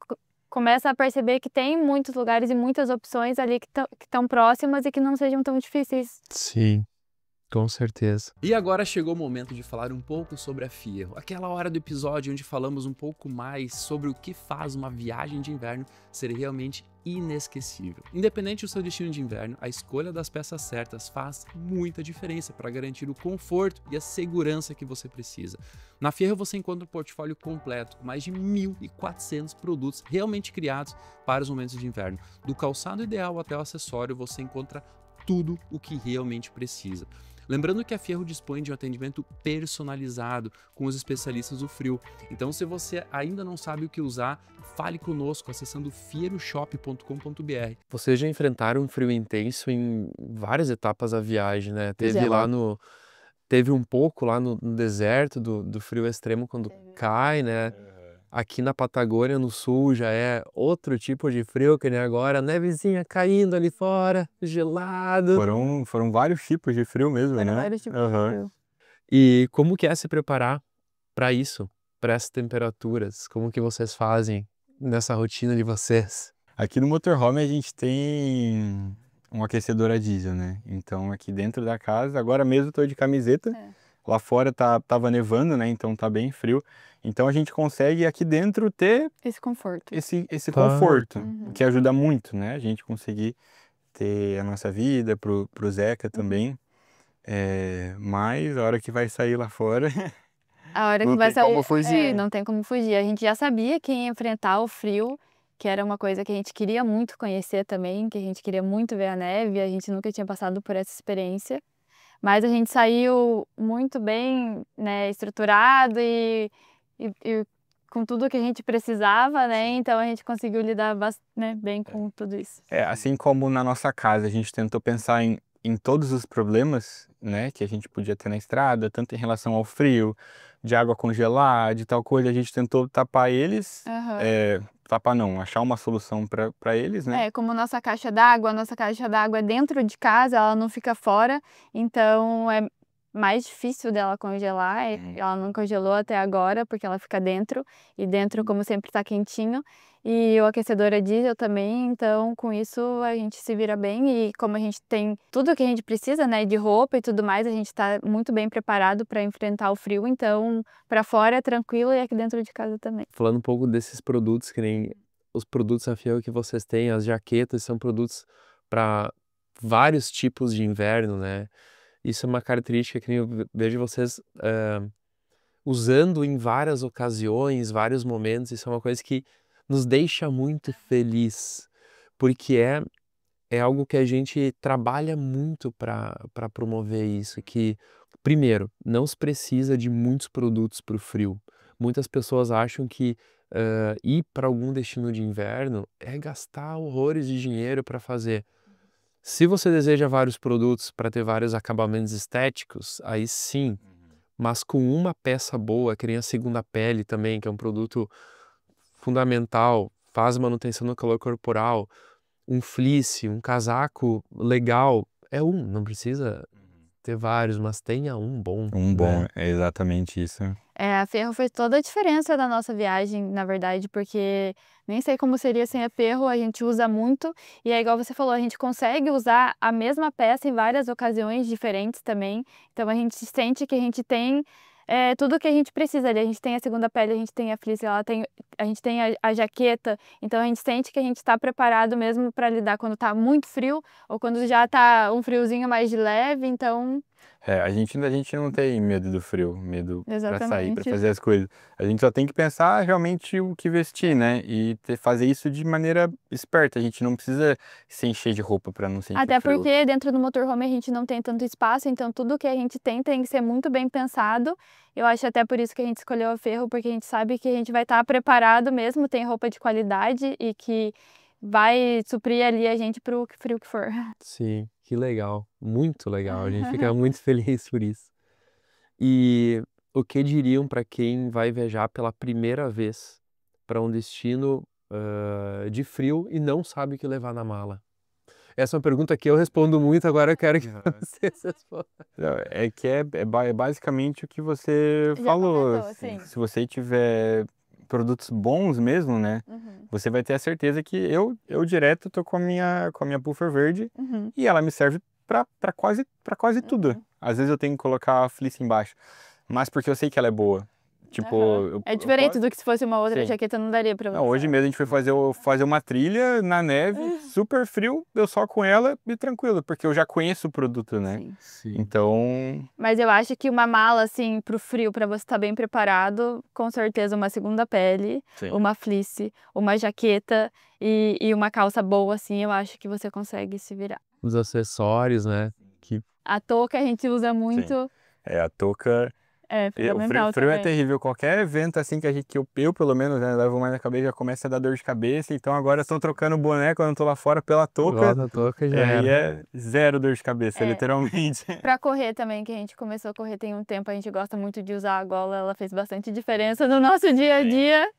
começa a perceber que tem muitos lugares e muitas opções ali que estão próximas e que não sejam tão difíceis. Sim. Com certeza. E agora chegou o momento de falar um pouco sobre a Fierro, aquela hora do episódio onde falamos um pouco mais sobre o que faz uma viagem de inverno ser realmente inesquecível. Independente do seu destino de inverno, a escolha das peças certas faz muita diferença para garantir o conforto e a segurança que você precisa. Na Fierro você encontra um portfólio completo, com mais de 1.400 produtos realmente criados para os momentos de inverno. Do calçado ideal até o acessório, você encontra tudo o que realmente precisa. Lembrando que a Fierro dispõe de um atendimento personalizado com os especialistas do frio. Então, se você ainda não sabe o que usar, fale conosco acessando fierroshop.com.br. Vocês já enfrentaram um frio intenso em várias etapas da viagem, né? Teve Exato. Teve um pouco lá no deserto do frio extremo quando cai, né? Aqui na Patagônia, no sul, já é outro tipo de frio, que nem agora, nevezinha caindo ali fora, gelado. Foram vários tipos de frio mesmo, Foram né? vários tipos de Aham. frio. E como que é se preparar para isso, para essas temperaturas? Como que vocês fazem nessa rotina de vocês? Aqui no motorhome a gente tem um aquecedor a diesel, né? Então aqui dentro da casa, agora mesmo eu tô de camiseta. Lá fora tava nevando, né? Então tá bem frio. Então a gente consegue aqui dentro ter Esse conforto. esse Tá. conforto, o que ajuda muito, né? A gente conseguir ter a nossa vida, pro Zeca também. Mas a hora que vai sair lá fora, A hora que não vai tem como sair, fugir. não tem como fugir. A gente já sabia que ia enfrentar o frio, que era uma coisa que a gente queria muito conhecer também, que a gente queria muito ver a neve, a gente nunca tinha passado por essa experiência. Mas a gente saiu muito bem, né, estruturado e com tudo que a gente precisava, né? Então a gente conseguiu lidar né, bem com tudo isso. Assim como na nossa casa a gente tentou pensar em todos os problemas, né, que a gente podia ter na estrada, tanto em relação ao frio, de água congelar, de tal coisa, a gente tentou tapar eles, Aham. tapar não, achar uma solução para eles, né? Como nossa caixa d'água é dentro de casa, ela não fica fora, então é mais difícil dela congelar. Ela não congelou até agora, porque ela fica dentro, e dentro, como sempre, tá quentinho. E o aquecedor é diesel também, então com isso a gente se vira bem. E como a gente tem tudo que a gente precisa, né, de roupa e tudo mais, a gente tá muito bem preparado para enfrentar o frio, então para fora é tranquilo e aqui dentro de casa também. Falando um pouco desses produtos, que nem os produtos da Fierro que vocês têm, as jaquetas são produtos para vários tipos de inverno, né? Isso é uma característica que eu vejo vocês usando em várias ocasiões, vários momentos. Isso é uma coisa que nos deixa muito feliz, porque é algo que a gente trabalha muito para promover isso, que, primeiro, não se precisa de muitos produtos para o frio. Muitas pessoas acham que ir para algum destino de inverno é gastar horrores de dinheiro para fazer. Se você deseja vários produtos para ter vários acabamentos estéticos, aí sim, mas com uma peça boa, que nem a segunda pele também, que é um produto fundamental, faz manutenção do calor corporal, um fleece, um casaco legal, não precisa ter vários, mas tenha um bom. Um bom, né? é exatamente isso. A Ferro fez toda a diferença na nossa viagem, na verdade, porque nem sei como seria sem a Ferro, a gente usa muito, e é igual você falou, a gente consegue usar a mesma peça em várias ocasiões diferentes também, então a gente sente que a gente tem tudo o que a gente precisa ali. A gente tem a segunda pele, a gente tem a fleece, a gente tem a jaqueta, então a gente sente que a gente está preparado mesmo para lidar quando está muito frio ou quando já está um friozinho mais de leve, então... A gente não tem medo do frio, medo para sair, para Exatamente. fazer as coisas. A gente só tem que pensar realmente o que vestir, né? E fazer isso de maneira esperta. A gente não precisa se encher de roupa para não sentir Até frio. porque dentro do motorhome a gente não tem tanto espaço, então tudo que a gente tem que ser muito bem pensado. Eu acho até por isso que a gente escolheu a Ferro, porque a gente sabe que a gente vai estar preparado mesmo, tem roupa de qualidade e que vai suprir ali a gente pro frio que for. Sim, que legal, muito legal, a gente fica muito feliz por isso. E o que diriam para quem vai viajar pela primeira vez para um destino de frio e não sabe o que levar na mala? Essa é uma pergunta que eu respondo muito, agora eu quero que vocês respondam. É que é basicamente o que você Já falou. comentou, sim. Se você tiver produtos bons mesmo, né? Você vai ter a certeza que eu direto tô com a minha puffer verde e ela me serve para quase tudo. às vezes eu tenho que colocar a fleece embaixo, mas porque eu sei que ela é boa. Tipo, Aham. É diferente do que se fosse uma outra Sim. jaqueta, não daria pra você. Não, hoje mesmo a gente foi fazer uma trilha na neve, super frio, eu só com ela e tranquilo, porque eu já conheço o produto, né? Sim. Sim. Então, Mas eu acho que uma mala, assim, pro frio, pra você estar bem preparado, com certeza uma segunda pele, sim. uma fleece, uma jaqueta e uma calça boa, assim, eu acho que você consegue se virar. Os acessórios, né? Que A touca a gente usa muito, A touca. é O fundamental frio é também. terrível. Qualquer evento assim que eu pelo menos, né, levo mais na cabeça, já começa a dar dor de cabeça. Então agora estou trocando o boné quando eu tô lá fora pela touca. volta a touca já E era. é zero dor de cabeça, É. literalmente. Pra correr também, que a gente começou a correr tem um tempo, a gente gosta muito de usar a gola, ela fez bastante diferença no nosso dia a dia.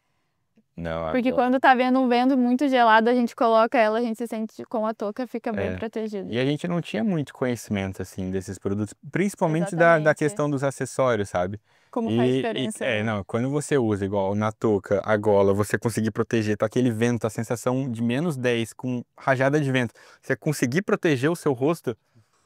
Não, Porque quando tá vendo um vento muito gelado, a gente coloca ela, a gente se sente com a touca, fica bem protegido. E a gente não tinha muito conhecimento, assim, desses produtos, principalmente da Exatamente. questão dos acessórios, sabe? Como faz diferença, né? Não, quando você usa igual na touca, a gola, você conseguir proteger, tá aquele vento, a sensação de -10 com rajada de vento, você conseguir proteger o seu rosto,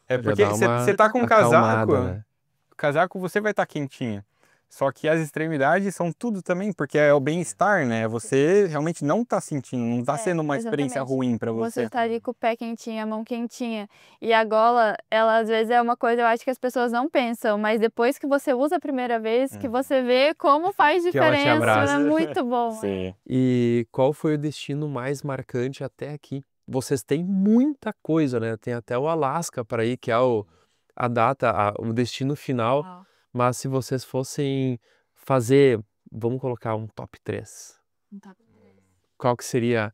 Já porque dá uma você tá com um acalmada, casaco, né? o casaco você vai estar quentinho. Só que as extremidades são tudo também, porque é o bem-estar, né? Você realmente não tá sentindo, não tá sendo uma experiência exatamente. ruim pra Você você. tá ali com o pé quentinho, a mão quentinha. E a gola, ela às vezes é uma coisa, eu acho que as pessoas não pensam, mas depois que você usa a primeira vez, que você vê como faz Que ela te diferença, abraça. é muito bom. Sim. E qual foi o destino mais marcante até aqui? Vocês têm muita coisa, né? Tem até o Alasca para ir, que é a data, o destino final. Uau. Mas se vocês fossem fazer, vamos colocar um top 3. Qual que seria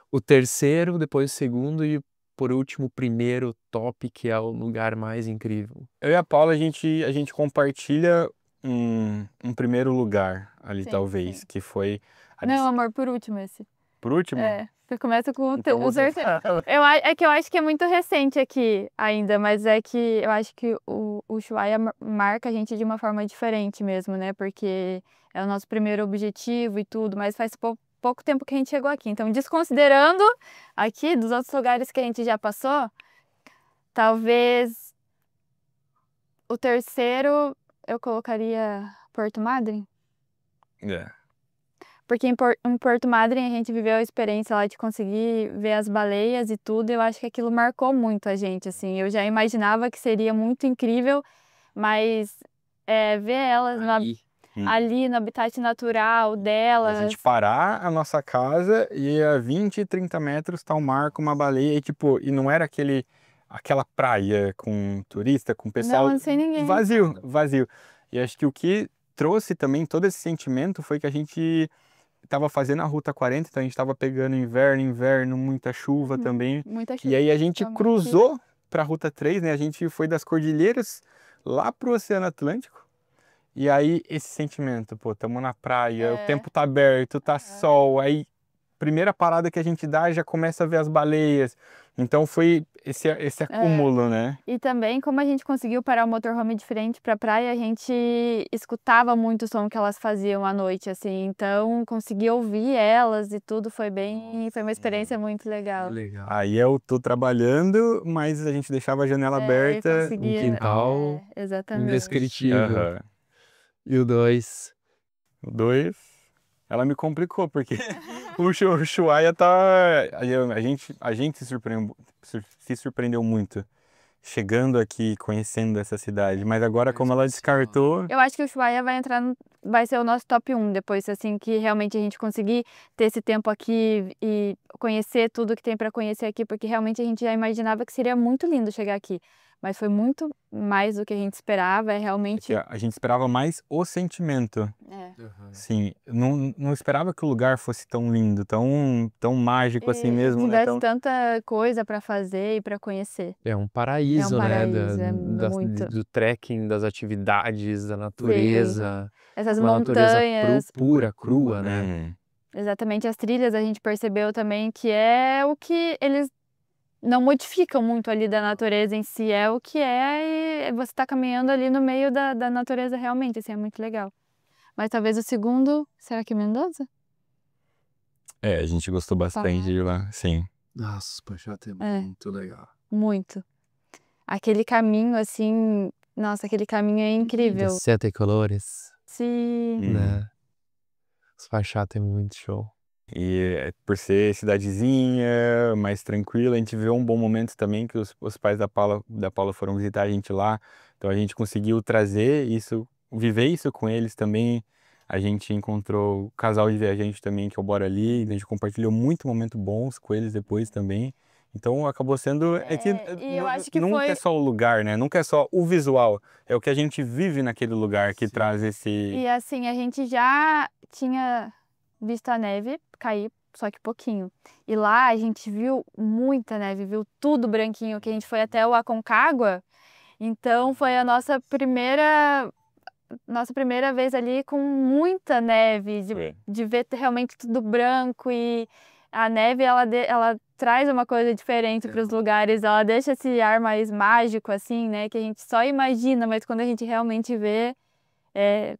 o terceiro, depois o segundo e por último o primeiro top, que é o lugar mais incrível? Eu e a Paula, a gente compartilha um primeiro lugar ali, Sim, talvez, sim. que foi... Não, amor, por último esse. Por último? É, você começa com Então o você terceiro. fala. É que eu acho que é muito recente aqui ainda, mas é que eu acho que o Ushuaia marca a gente de uma forma diferente mesmo, né? Porque é o nosso primeiro objetivo e tudo, mas faz pouco tempo que a gente chegou aqui. Então, desconsiderando aqui dos outros lugares que a gente já passou, talvez o terceiro eu colocaria Porto Madryn. É. Porque em Porto Madryn a gente viveu a experiência lá de conseguir ver as baleias e tudo, eu acho que aquilo marcou muito a gente, assim. Eu já imaginava que seria muito incrível, mas ver elas ali no habitat natural delas. A gente parar a nossa casa e a 20, 30 metros tá um mar com uma baleia e tipo, e não era aquela praia com turista, com pessoal Não, sem ninguém. vazio. E acho que o que trouxe também todo esse sentimento foi que a gente tava fazendo a Ruta 40, então a gente tava pegando inverno, muita chuva também. Muita chuva. E aí a gente Realmente. cruzou pra Ruta 3, né? A gente foi das cordilheiras lá pro Oceano Atlântico. E aí esse sentimento, pô, tamo na praia, o tempo tá aberto, tá sol, aí primeira parada que a gente dá já começa a ver as baleias. Então foi esse acúmulo, né? E também, como a gente conseguiu parar o motorhome de frente pra praia, a gente escutava muito o som que elas faziam à noite, assim. Então, consegui ouvir elas e tudo, foi uma experiência muito legal. Legal. Aí eu tô trabalhando, mas a gente deixava a janela aberta. conseguia, quintal exatamente. indescritível. Aham. E o 2? O 2, ela me complicou, porque o Ushuaia tá... A gente se surpreendeu muito chegando aqui, conhecendo essa cidade. Mas agora, como ela descartou... Eu acho que o Ushuaia vai ser o nosso top 1 depois, assim, que realmente a gente conseguir ter esse tempo aqui e conhecer tudo que tem para conhecer aqui, porque realmente a gente já imaginava que seria muito lindo chegar aqui. Mas foi muito mais do que a gente esperava, é realmente... A gente esperava mais o sentimento. Sim, não esperava que o lugar fosse tão lindo, tão mágico assim mesmo, né? Tivesse tanta coisa para fazer e para conhecer. É um paraíso, né? Muito. Do trekking, das atividades, da natureza. Essas Uma natureza montanhas. pura, crua, né? Exatamente, as trilhas a gente percebeu também que é o que eles não modificam muito ali da natureza em si, é o que é e você tá caminhando ali no meio da natureza realmente, assim, é muito legal. Mas talvez o segundo, será que Mendoza? A gente gostou bastante de lá, sim. Nossa, Peixoto é muito legal. Muito. Aquele caminho, assim, Nossa, aquele caminho é incrível. 7 colores, Sim. né? Os faixatas é muito show. E por ser cidadezinha, mais tranquila, a gente viveu um bom momento também, que os pais da Paula foram visitar a gente lá. Então a gente conseguiu trazer isso, viver isso com eles também. A gente encontrou o casal de viajante também que eu moro ali, a gente compartilhou muito momentos bons com eles depois também. Então acabou sendo. É que E eu acho que nunca foi. é só o lugar, né? Nunca é só o visual. É o que a gente vive naquele lugar que traz esse. E assim, a gente já tinha visto a neve cair, só que pouquinho. E lá a gente viu muita neve, viu tudo branquinho, que a gente foi até o Aconcagua. Então foi a nossa primeira vez ali com muita neve, de ver realmente tudo branco. E a neve, ela traz uma coisa diferente para os lugares, ela deixa esse ar mais mágico, assim, né? Que a gente só imagina, mas quando a gente realmente vê, é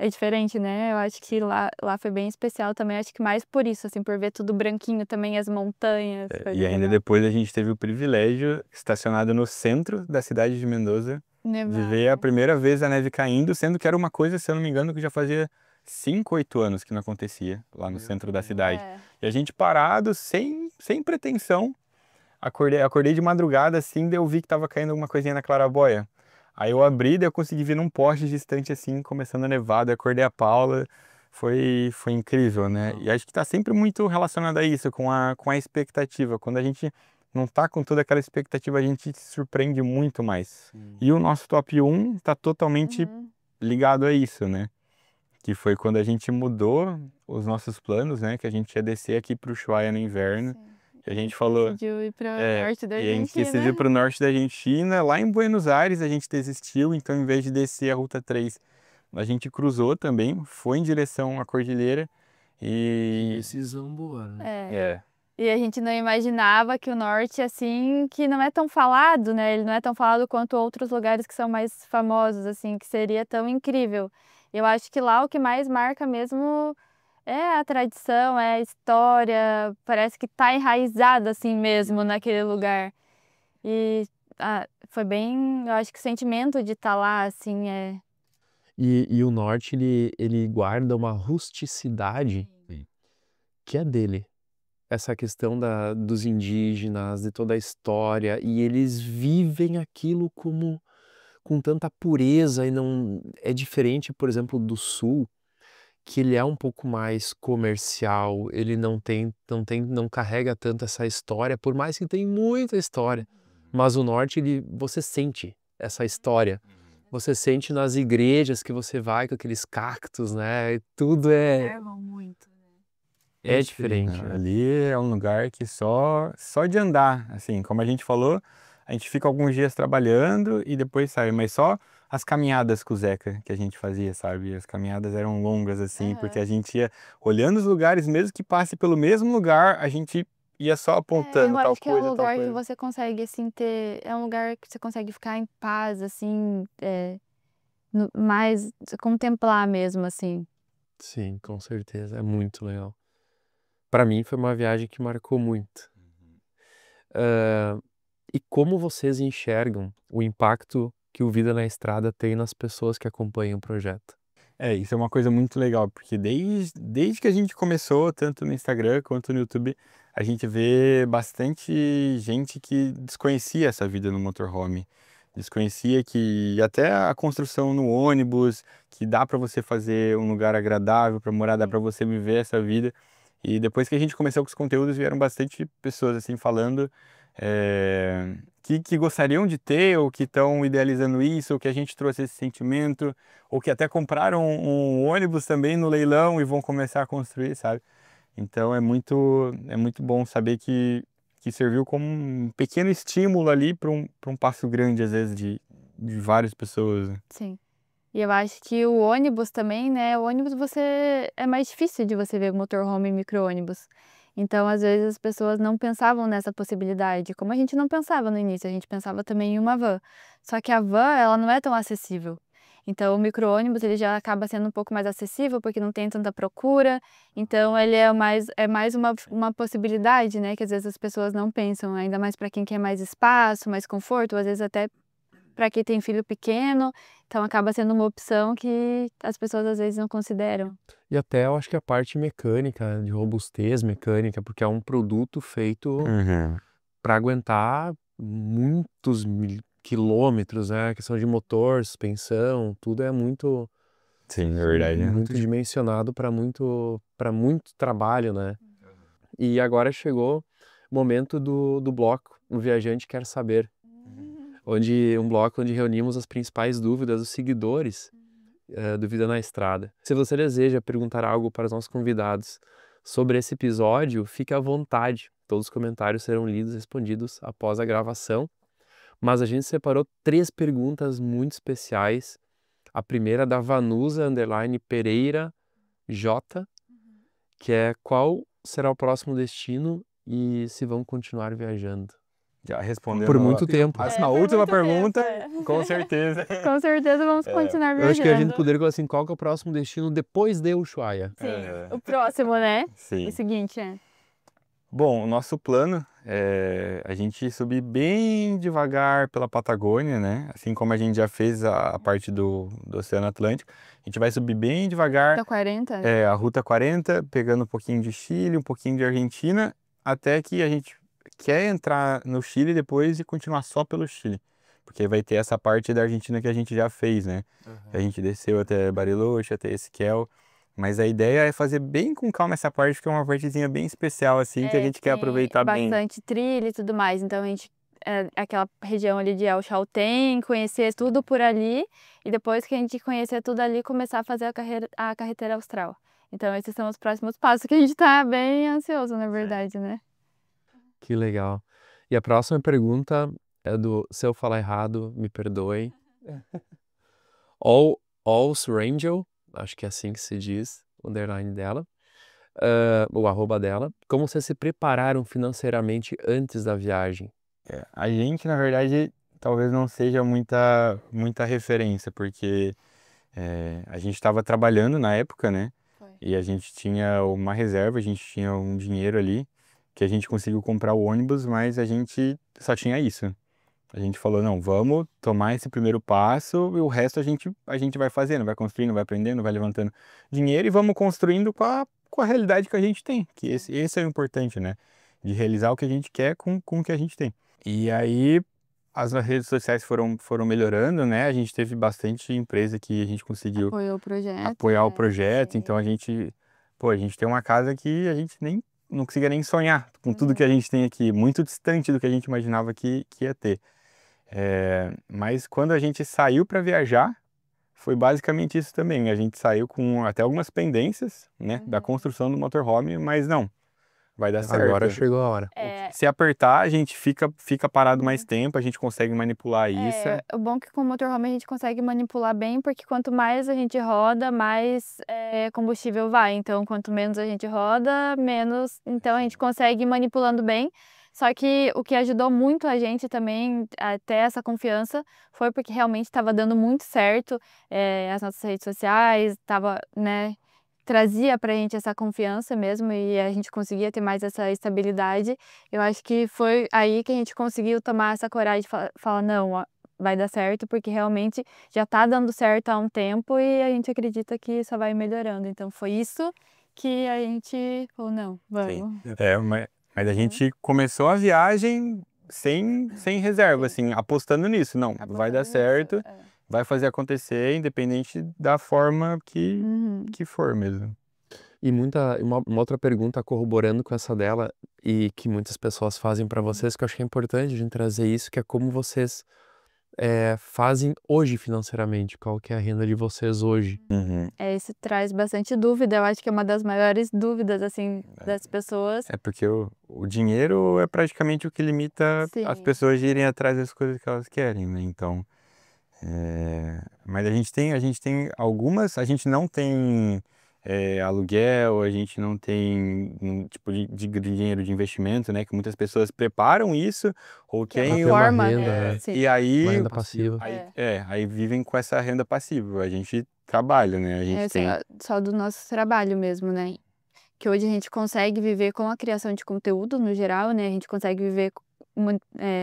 diferente, né? Eu acho que lá foi bem especial também, acho que mais por isso, assim, por ver tudo branquinho também, as montanhas. Foi E bem ainda legal. depois a gente teve o privilégio, estacionado no centro da cidade de Mendoza, de Nevado. ver a primeira vez a neve caindo, sendo que era uma coisa, se eu não me engano, que já fazia 5, 8 anos que não acontecia lá no centro da cidade. É. E a gente parado, sem pretensão, acordei de madrugada assim, daí eu vi que tava caindo alguma coisinha na claraboia. Aí eu abri, daí eu consegui ver num poste distante assim, começando a nevar, daí acordei a Paula. Foi incrível, né? E acho que tá sempre muito relacionado a isso, com a expectativa. Quando a gente não tá com toda aquela expectativa, a gente se surpreende muito mais. E o nosso top 1 tá totalmente ligado a isso, né? Que foi quando a gente mudou os nossos planos, né? Que a gente ia descer aqui pro Ushuaia no inverno. E a gente falou... Decidiu ir para o norte da E a gente Argentina. decidiu para o norte da Argentina. Lá em Buenos Aires a gente desistiu, então em vez de descer a Ruta 3, a gente cruzou também, foi em direção à cordilheira e... Decisão boa, né? É, E a gente não imaginava que o norte, assim, que não é tão falado, né? Ele não é tão falado quanto outros lugares que são mais famosos, assim, que seria tão incrível. Eu acho que lá o que mais marca mesmo é a tradição, é a história, parece que tá enraizado, assim mesmo, naquele lugar. E foi bem, eu acho que o sentimento de estar lá, assim, E o norte, ele guarda uma rusticidade que é dele. Essa questão dos indígenas, de toda a história, e eles vivem aquilo com tanta pureza e não é diferente, por exemplo, do sul, que ele é um pouco mais comercial, ele não carrega tanto essa história, por mais que tem muita história. Mas o norte, você sente essa história. Você sente nas igrejas que você vai com aqueles cactos, né? E tudo muito. é diferente, né? ali é um lugar que só de andar, assim, como a gente falou, a gente fica alguns dias trabalhando e depois sai, mas só as caminhadas com o Zeca que a gente fazia, sabe? As caminhadas eram longas, assim, porque a gente ia olhando os lugares, mesmo que passe pelo mesmo lugar, a gente ia só apontando Eu tal acho que é um coisa, tal lugar que coisa. você consegue, assim, é um lugar que você consegue ficar em paz, assim, mais contemplar mesmo, assim. Sim, com certeza, é muito legal. Para mim foi uma viagem que marcou muito. E como vocês enxergam o impacto que o Vida na Estrada tem nas pessoas que acompanham o projeto? Isso é uma coisa muito legal, porque desde que a gente começou, tanto no Instagram quanto no YouTube, a gente vê bastante gente que desconhecia essa vida no motorhome. Desconhecia que até a construção no ônibus, que dá para você fazer um lugar agradável para morar, dá para você viver essa vida. E depois que a gente começou com os conteúdos, vieram bastante pessoas assim falando que gostariam de ter, ou que estão idealizando isso, ou que a gente trouxe esse sentimento, ou que até compraram um ônibus também no leilão e vão começar a construir, sabe? Então é muito bom saber que serviu como um pequeno estímulo ali para um passo grande, às vezes, de várias pessoas. Sim. E eu acho que o ônibus também, né? O ônibus é mais difícil de você ver motorhome e micro-ônibus. Então, às vezes, as pessoas não pensavam nessa possibilidade, como a gente não pensava no início, a gente pensava também em uma van. Só que a van, ela não é tão acessível. Então, o micro-ônibus, ele já acaba sendo um pouco mais acessível, porque não tem tanta procura. Então, ele é mais uma possibilidade, né? Que às vezes as pessoas não pensam, ainda mais para quem quer mais espaço, mais conforto, às vezes até para quem tem filho pequeno, então acaba sendo uma opção que as pessoas às vezes não consideram. E até eu acho que a parte mecânica, de robustez mecânica, porque é um produto feito Uhum. para aguentar muitos quilômetros, né? A questão de motor, suspensão, tudo é muito, Sim, é verdade. Né? muito dimensionado para muito trabalho, né? E agora chegou o momento do bloco, o Viajante Quer Saber, um bloco onde reunimos as principais dúvidas dos seguidores do Vida na Estrada. Se você deseja perguntar algo para os nossos convidados sobre esse episódio, fique à vontade. Todos os comentários serão lidos e respondidos após a gravação. Mas a gente separou 3 perguntas muito especiais. A primeira da Vanusa _Pereira J, que é: qual será o próximo destino e se vão continuar viajando? Já respondendo Por muito tempo. a por última muito pergunta, tempo, com certeza. Com certeza vamos continuar Eu acho que a gente viajando. poderia falar assim: qual que é o próximo destino depois de Ushuaia? Sim, o próximo, né? Sim. O seguinte, né? Bom, o nosso plano é a gente subir bem devagar pela Patagônia, né? Assim como a gente já fez a parte do Oceano Atlântico. A gente vai subir bem devagar. Da 40? A Ruta 40, pegando um pouquinho de Chile, um pouquinho de Argentina, até que a gente quer entrar no Chile depois e continuar só pelo Chile. Porque vai ter essa parte da Argentina que a gente já fez, né? A gente desceu até Bariloche, até Esquiel. Mas a ideia é fazer bem com calma essa parte, porque é uma partezinha bem especial, assim, que a gente quer aproveitar bem. Bastante trilha e tudo mais. Então a gente, aquela região ali de El Chaltén, conhecer tudo por ali. E depois que a gente conhecer tudo ali, começar a fazer a carretera austral. Então esses são os próximos passos, que a gente tá bem ansioso, na verdade, né? Que legal. E a próxima pergunta é do: se eu falar errado, me perdoe. Alls Rangel, acho que é assim que se diz, o underline dela, o arroba dela. Como vocês se prepararam financeiramente antes da viagem? A gente, na verdade, talvez não seja muita referência, porque a gente estava trabalhando na época, né? Foi. E a gente tinha uma reserva, a gente tinha um dinheiro ali, que a gente conseguiu comprar o ônibus, mas a gente só tinha isso. A gente falou: não, vamos tomar esse primeiro passo e o resto a gente vai fazendo, vai construindo, vai aprendendo, vai levantando dinheiro e vamos construindo com a realidade que a gente tem, que esse é o importante, né? De realizar o que a gente quer com o que a gente tem. E aí as redes sociais foram melhorando, né? A gente teve bastante empresa que a gente conseguiu apoiar o projeto, então a gente tem uma casa que a gente não conseguia nem sonhar com tudo que a gente tem aqui, muito distante do que a gente imaginava que ia ter. Mas quando a gente saiu para viajar, foi basicamente isso também. A gente saiu com até algumas pendências, né, da construção do motorhome, mas não, vai dar certo. Agora chegou a hora. Se apertar, a gente fica parado mais tempo, a gente consegue manipular isso. O bom é que com o motorhome a gente consegue manipular bem, porque quanto mais a gente roda, mais combustível vai. Então, quanto menos a gente roda, menos. Então, a gente consegue ir manipulando bem. Só que o que ajudou muito a gente também a ter essa confiança foi porque realmente estava dando muito certo as nossas redes sociais, né, trazia pra gente essa confiança mesmo e a gente conseguia ter mais essa estabilidade. Eu acho que foi aí que a gente conseguiu tomar essa coragem de falar não, ó, vai dar certo, porque realmente já tá dando certo há um tempo e a gente acredita que só vai melhorando. Então foi isso que a gente falou, não, vamos. Mas a gente começou a viagem sem reserva, assim, apostando nisso. Não, vai dar certo, vai fazer acontecer, independente da forma que for mesmo. E uma outra pergunta corroborando com essa dela e que muitas pessoas fazem para vocês, que eu acho que é importante a gente trazer isso, que é como vocês fazem hoje financeiramente, qual que é a renda de vocês hoje. Isso traz bastante dúvida, eu acho que é uma das maiores dúvidas, assim, das pessoas. Porque o dinheiro é praticamente o que limita as pessoas de irem atrás das coisas que elas querem, né? Então, mas a gente tem algumas, a gente não tem aluguel, a gente não tem um tipo de dinheiro de investimento, né? Que muitas pessoas preparam isso ou têm uma renda, né? E aí uma renda passiva. Aí vivem com essa renda passiva. A gente trabalha, né? A gente tem só do nosso trabalho mesmo, né? Que hoje a gente consegue viver com a criação de conteúdo no geral, né? A gente consegue viver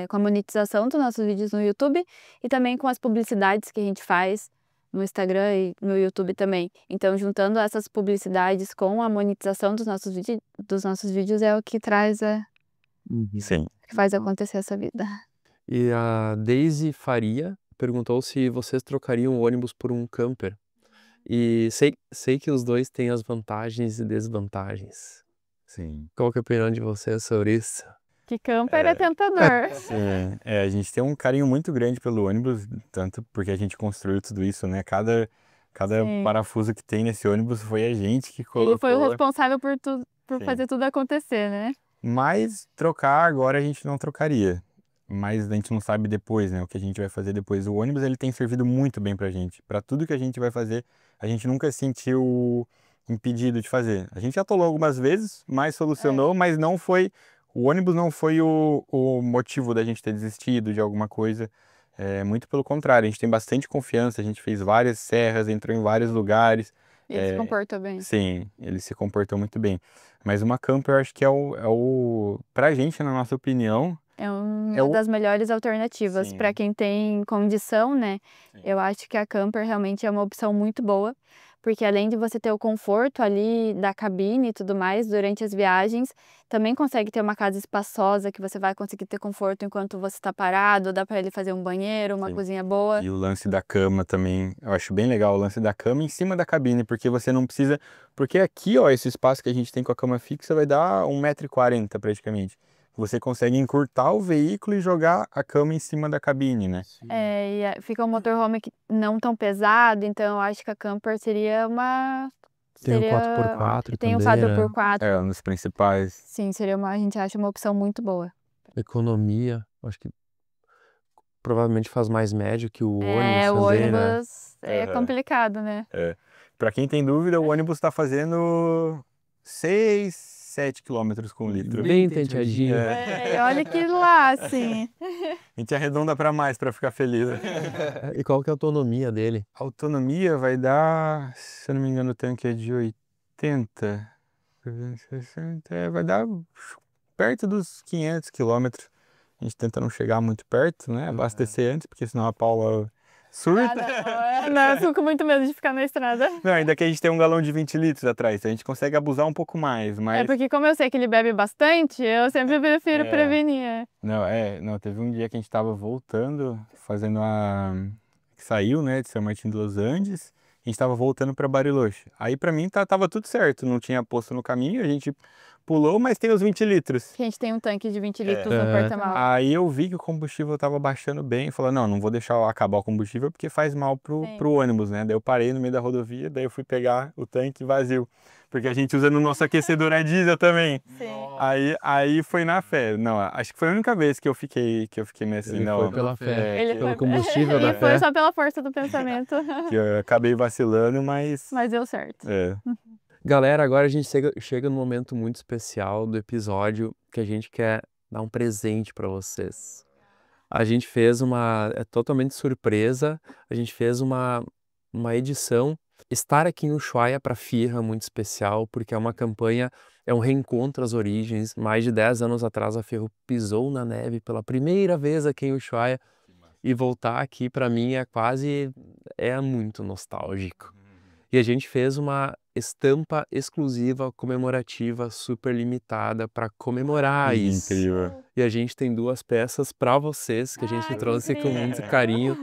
com a monetização dos nossos vídeos no YouTube e também com as publicidades que a gente faz no Instagram e no YouTube também. Então, juntando essas publicidades com a monetização dos nossos vídeos é o que traz Sim. que faz acontecer essa vida. E a Daisy Faria perguntou se vocês trocariam o ônibus por um camper. E sei que os dois têm as vantagens e desvantagens. Sim. Qual que é a opinião de vocês sobre isso? Que camper é tentador. Sim. A gente tem um carinho muito grande pelo ônibus, tanto porque a gente construiu tudo isso, né? Cada Sim. parafuso que tem nesse ônibus foi a gente que colocou. Ele foi o responsável por Sim. fazer tudo acontecer, né? Mas trocar agora a gente não trocaria. Mas a gente não sabe depois, né? O que a gente vai fazer depois. O ônibus, ele tem servido muito bem pra gente. Pra tudo que a gente vai fazer, a gente nunca se sentiu impedido de fazer. A gente atolou algumas vezes, mas solucionou, mas não foi... O ônibus não foi o motivo da gente ter desistido de alguma coisa. Muito pelo contrário, a gente tem bastante confiança, a gente fez várias serras, entrou em vários lugares. Ele se comportou bem. Sim, ele se comportou muito bem. Mas uma camper, eu acho que pra gente, na nossa opinião... É uma das melhores alternativas para quem tem condição, né? Sim. Eu acho que a camper realmente é uma opção muito boa, porque além de você ter o conforto ali da cabine e tudo mais durante as viagens, também consegue ter uma casa espaçosa que você vai conseguir ter conforto enquanto você está parado, dá para ele fazer um banheiro, uma cozinha boa. E o lance da cama também, eu acho bem legal o lance da cama em cima da cabine, porque você não precisa... Porque aqui, ó, esse espaço que a gente tem com a cama fixa vai dar 1,40 m praticamente. Você consegue encurtar o veículo e jogar a cama em cima da cabine, né? E fica um motorhome não tão pesado, então eu acho que a camper seria uma... Tem o 4x4 Tem o também, né? 4x4. Um dos principais. Sim, a gente acha uma opção muito boa. Economia, acho que provavelmente faz mais médio que o ônibus O também, né? ônibus é complicado, né? Pra quem tem dúvida, o ônibus tá fazendo 6, 7 km com litro. Bem tenteadinho. Olha que lá, assim. A gente arredonda pra mais, pra ficar feliz. E qual que é a autonomia dele? A autonomia vai dar, se eu não me engano, o tanque é de 80, 60, vai dar perto dos 500 km. A gente tenta não chegar muito perto, né? Abastecer antes, porque senão a Paula surta. Não, eu fico com muito medo de ficar na estrada. Não, ainda que a gente tem um galão de 20 litros atrás, a gente consegue abusar um pouco mais, mas... É porque como eu sei que ele bebe bastante, eu sempre prefiro prevenir. Não, teve um dia que a gente tava voltando, fazendo que saiu, né, de São Martin de Los Andes, a gente tava voltando para Bariloche. Aí pra mim tava tudo certo, não tinha posto no caminho, a gente pulou, mas tem os 20 litros. A gente tem um tanque de 20 litros no porta-malas. Aí eu vi que o combustível tava baixando bem, falei, não vou deixar acabar o combustível porque faz mal pro ônibus, né? Daí eu parei no meio da rodovia, daí eu fui pegar o tanque vazio. Porque a gente usa no nosso aquecedor a diesel também. Sim. Aí foi na fé. Não, acho que foi a única vez que eu fiquei meio assim, Ele foi pela fé, pelo combustível da Ele foi fé. só pela força do pensamento. Que eu acabei vacilando, mas... Mas deu certo. Galera, agora a gente chega num momento muito especial do episódio que a gente quer dar um presente para vocês. A gente fez é totalmente surpresa, a gente fez uma edição. Estar aqui no Ushuaia para Firra é muito especial, porque é uma campanha, é um reencontro às origens. Mais de 10 anos atrás a Ferro pisou na neve pela primeira vez aqui em Ushuaia. E voltar aqui para mim é muito nostálgico. E a gente fez uma estampa exclusiva, comemorativa, super limitada para comemorar isso. Incrível. E a gente tem 2 peças para vocês que a gente trouxe com muito carinho.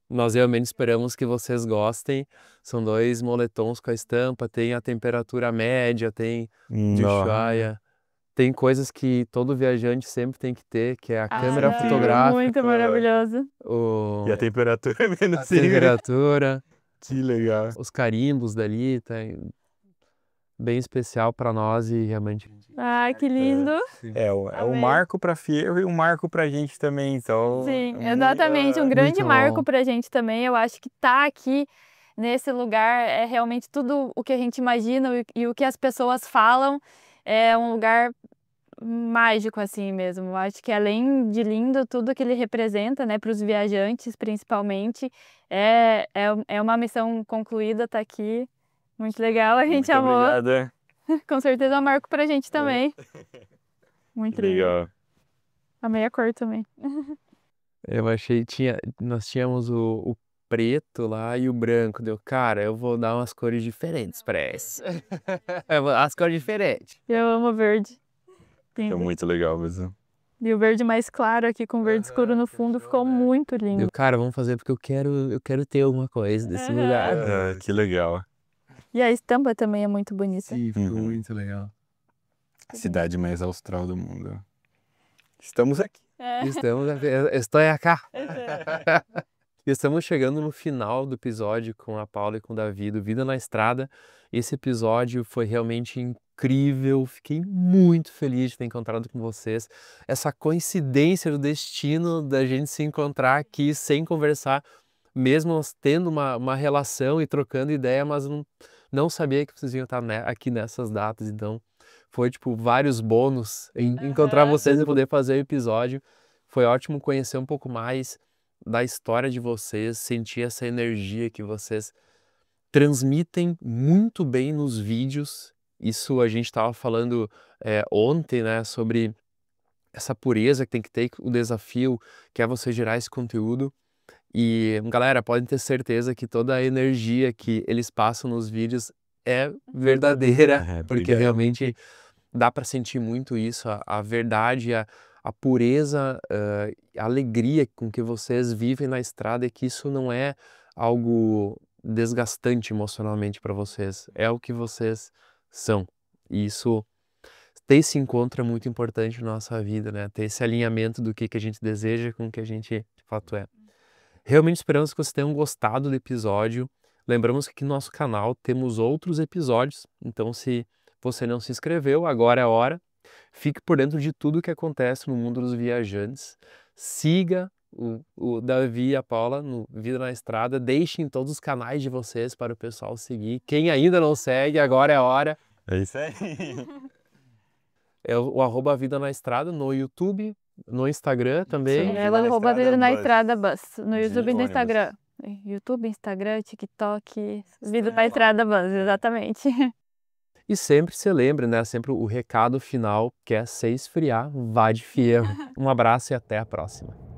Nós realmente esperamos que vocês gostem. São 2 moletons com a estampa, tem a temperatura média, tem de Ushuaia. Tem coisas que todo viajante sempre tem que ter, que é a câmera fotográfica. Muito maravilhoso. E a temperatura é menos a temperatura. Que legal. Os carimbos dali, tá bem especial para nós e realmente... Que lindo. É um marco para Fierro e um marco pra gente também, então... Sim, exatamente, um grande marco pra gente também. Eu acho que tá aqui nesse lugar é realmente tudo o que a gente imagina e o que as pessoas falam. É um lugar mágico assim mesmo. Eu acho que além de lindo, tudo que ele representa, né, para os viajantes principalmente, é uma missão concluída, tá aqui. Muito legal, a gente amou. Obrigada. Com certeza é um marco pra gente também. Muito legal. Amei a cor também. Eu achei, nós tínhamos o preto lá e o branco. Deu, cara, eu vou dar umas cores diferentes pra esse. As cores diferentes. Eu amo verde. É Lindo. muito legal mesmo. E o verde mais claro aqui com verde escuro no fundo ficou muito lindo. Deu, cara, vamos fazer porque eu quero ter alguma coisa desse lugar. Ah, que legal. E a estampa também é muito bonita. Sim, ficou Uhum. muito legal. A cidade mais austral do mundo. Estamos aqui. Estou aqui. Estamos chegando no final do episódio com a Paula e com o Davi, do Vida na Estrada. Esse episódio foi realmente incrível, fiquei muito feliz de ter encontrado com vocês. Essa coincidência do destino da gente se encontrar aqui sem conversar, mesmo nós tendo uma relação e trocando ideia, mas não sabia que vocês iam estar aqui nessas datas, então foi tipo vários bônus em encontrar vocês e poder fazer o episódio. Foi ótimo conhecer um pouco mais da história de vocês, sentir essa energia que vocês transmitem muito bem nos vídeos. Isso a gente estava falando ontem, né, sobre essa pureza que tem que ter, o desafio que é você gerar esse conteúdo. E galera, podem ter certeza que toda a energia que eles passam nos vídeos é verdadeira, porque realmente dá para sentir muito isso, a verdade, a pureza, a alegria com que vocês vivem na estrada, e que isso não é algo desgastante emocionalmente para vocês, é o que vocês são. E isso, ter esse encontro é muito importante na nossa vida, né? Ter esse alinhamento do que a gente deseja com o que a gente de fato é. Realmente esperamos que vocês tenham gostado do episódio. Lembramos que aqui no nosso canal temos outros episódios, então se você não se inscreveu, agora é a hora. Fique por dentro de tudo que acontece no mundo dos viajantes. Siga o Davi e a Paula no Vida na Estrada. Deixem todos os canais de vocês para o pessoal seguir. Quem ainda não segue, agora é a hora. É isso aí. É o @Vida na Estrada no YouTube, no Instagram também. Sim. Ela Vida na arroba Estrada Vida na Bus. Estrada Bus. No De YouTube e no ônibus. Instagram. YouTube, Instagram, TikTok. Vida na Estrada Bus, exatamente. E sempre se lembre, né? Sempre o recado final, que é: se esfriar, vá de fierro. Um abraço e até a próxima.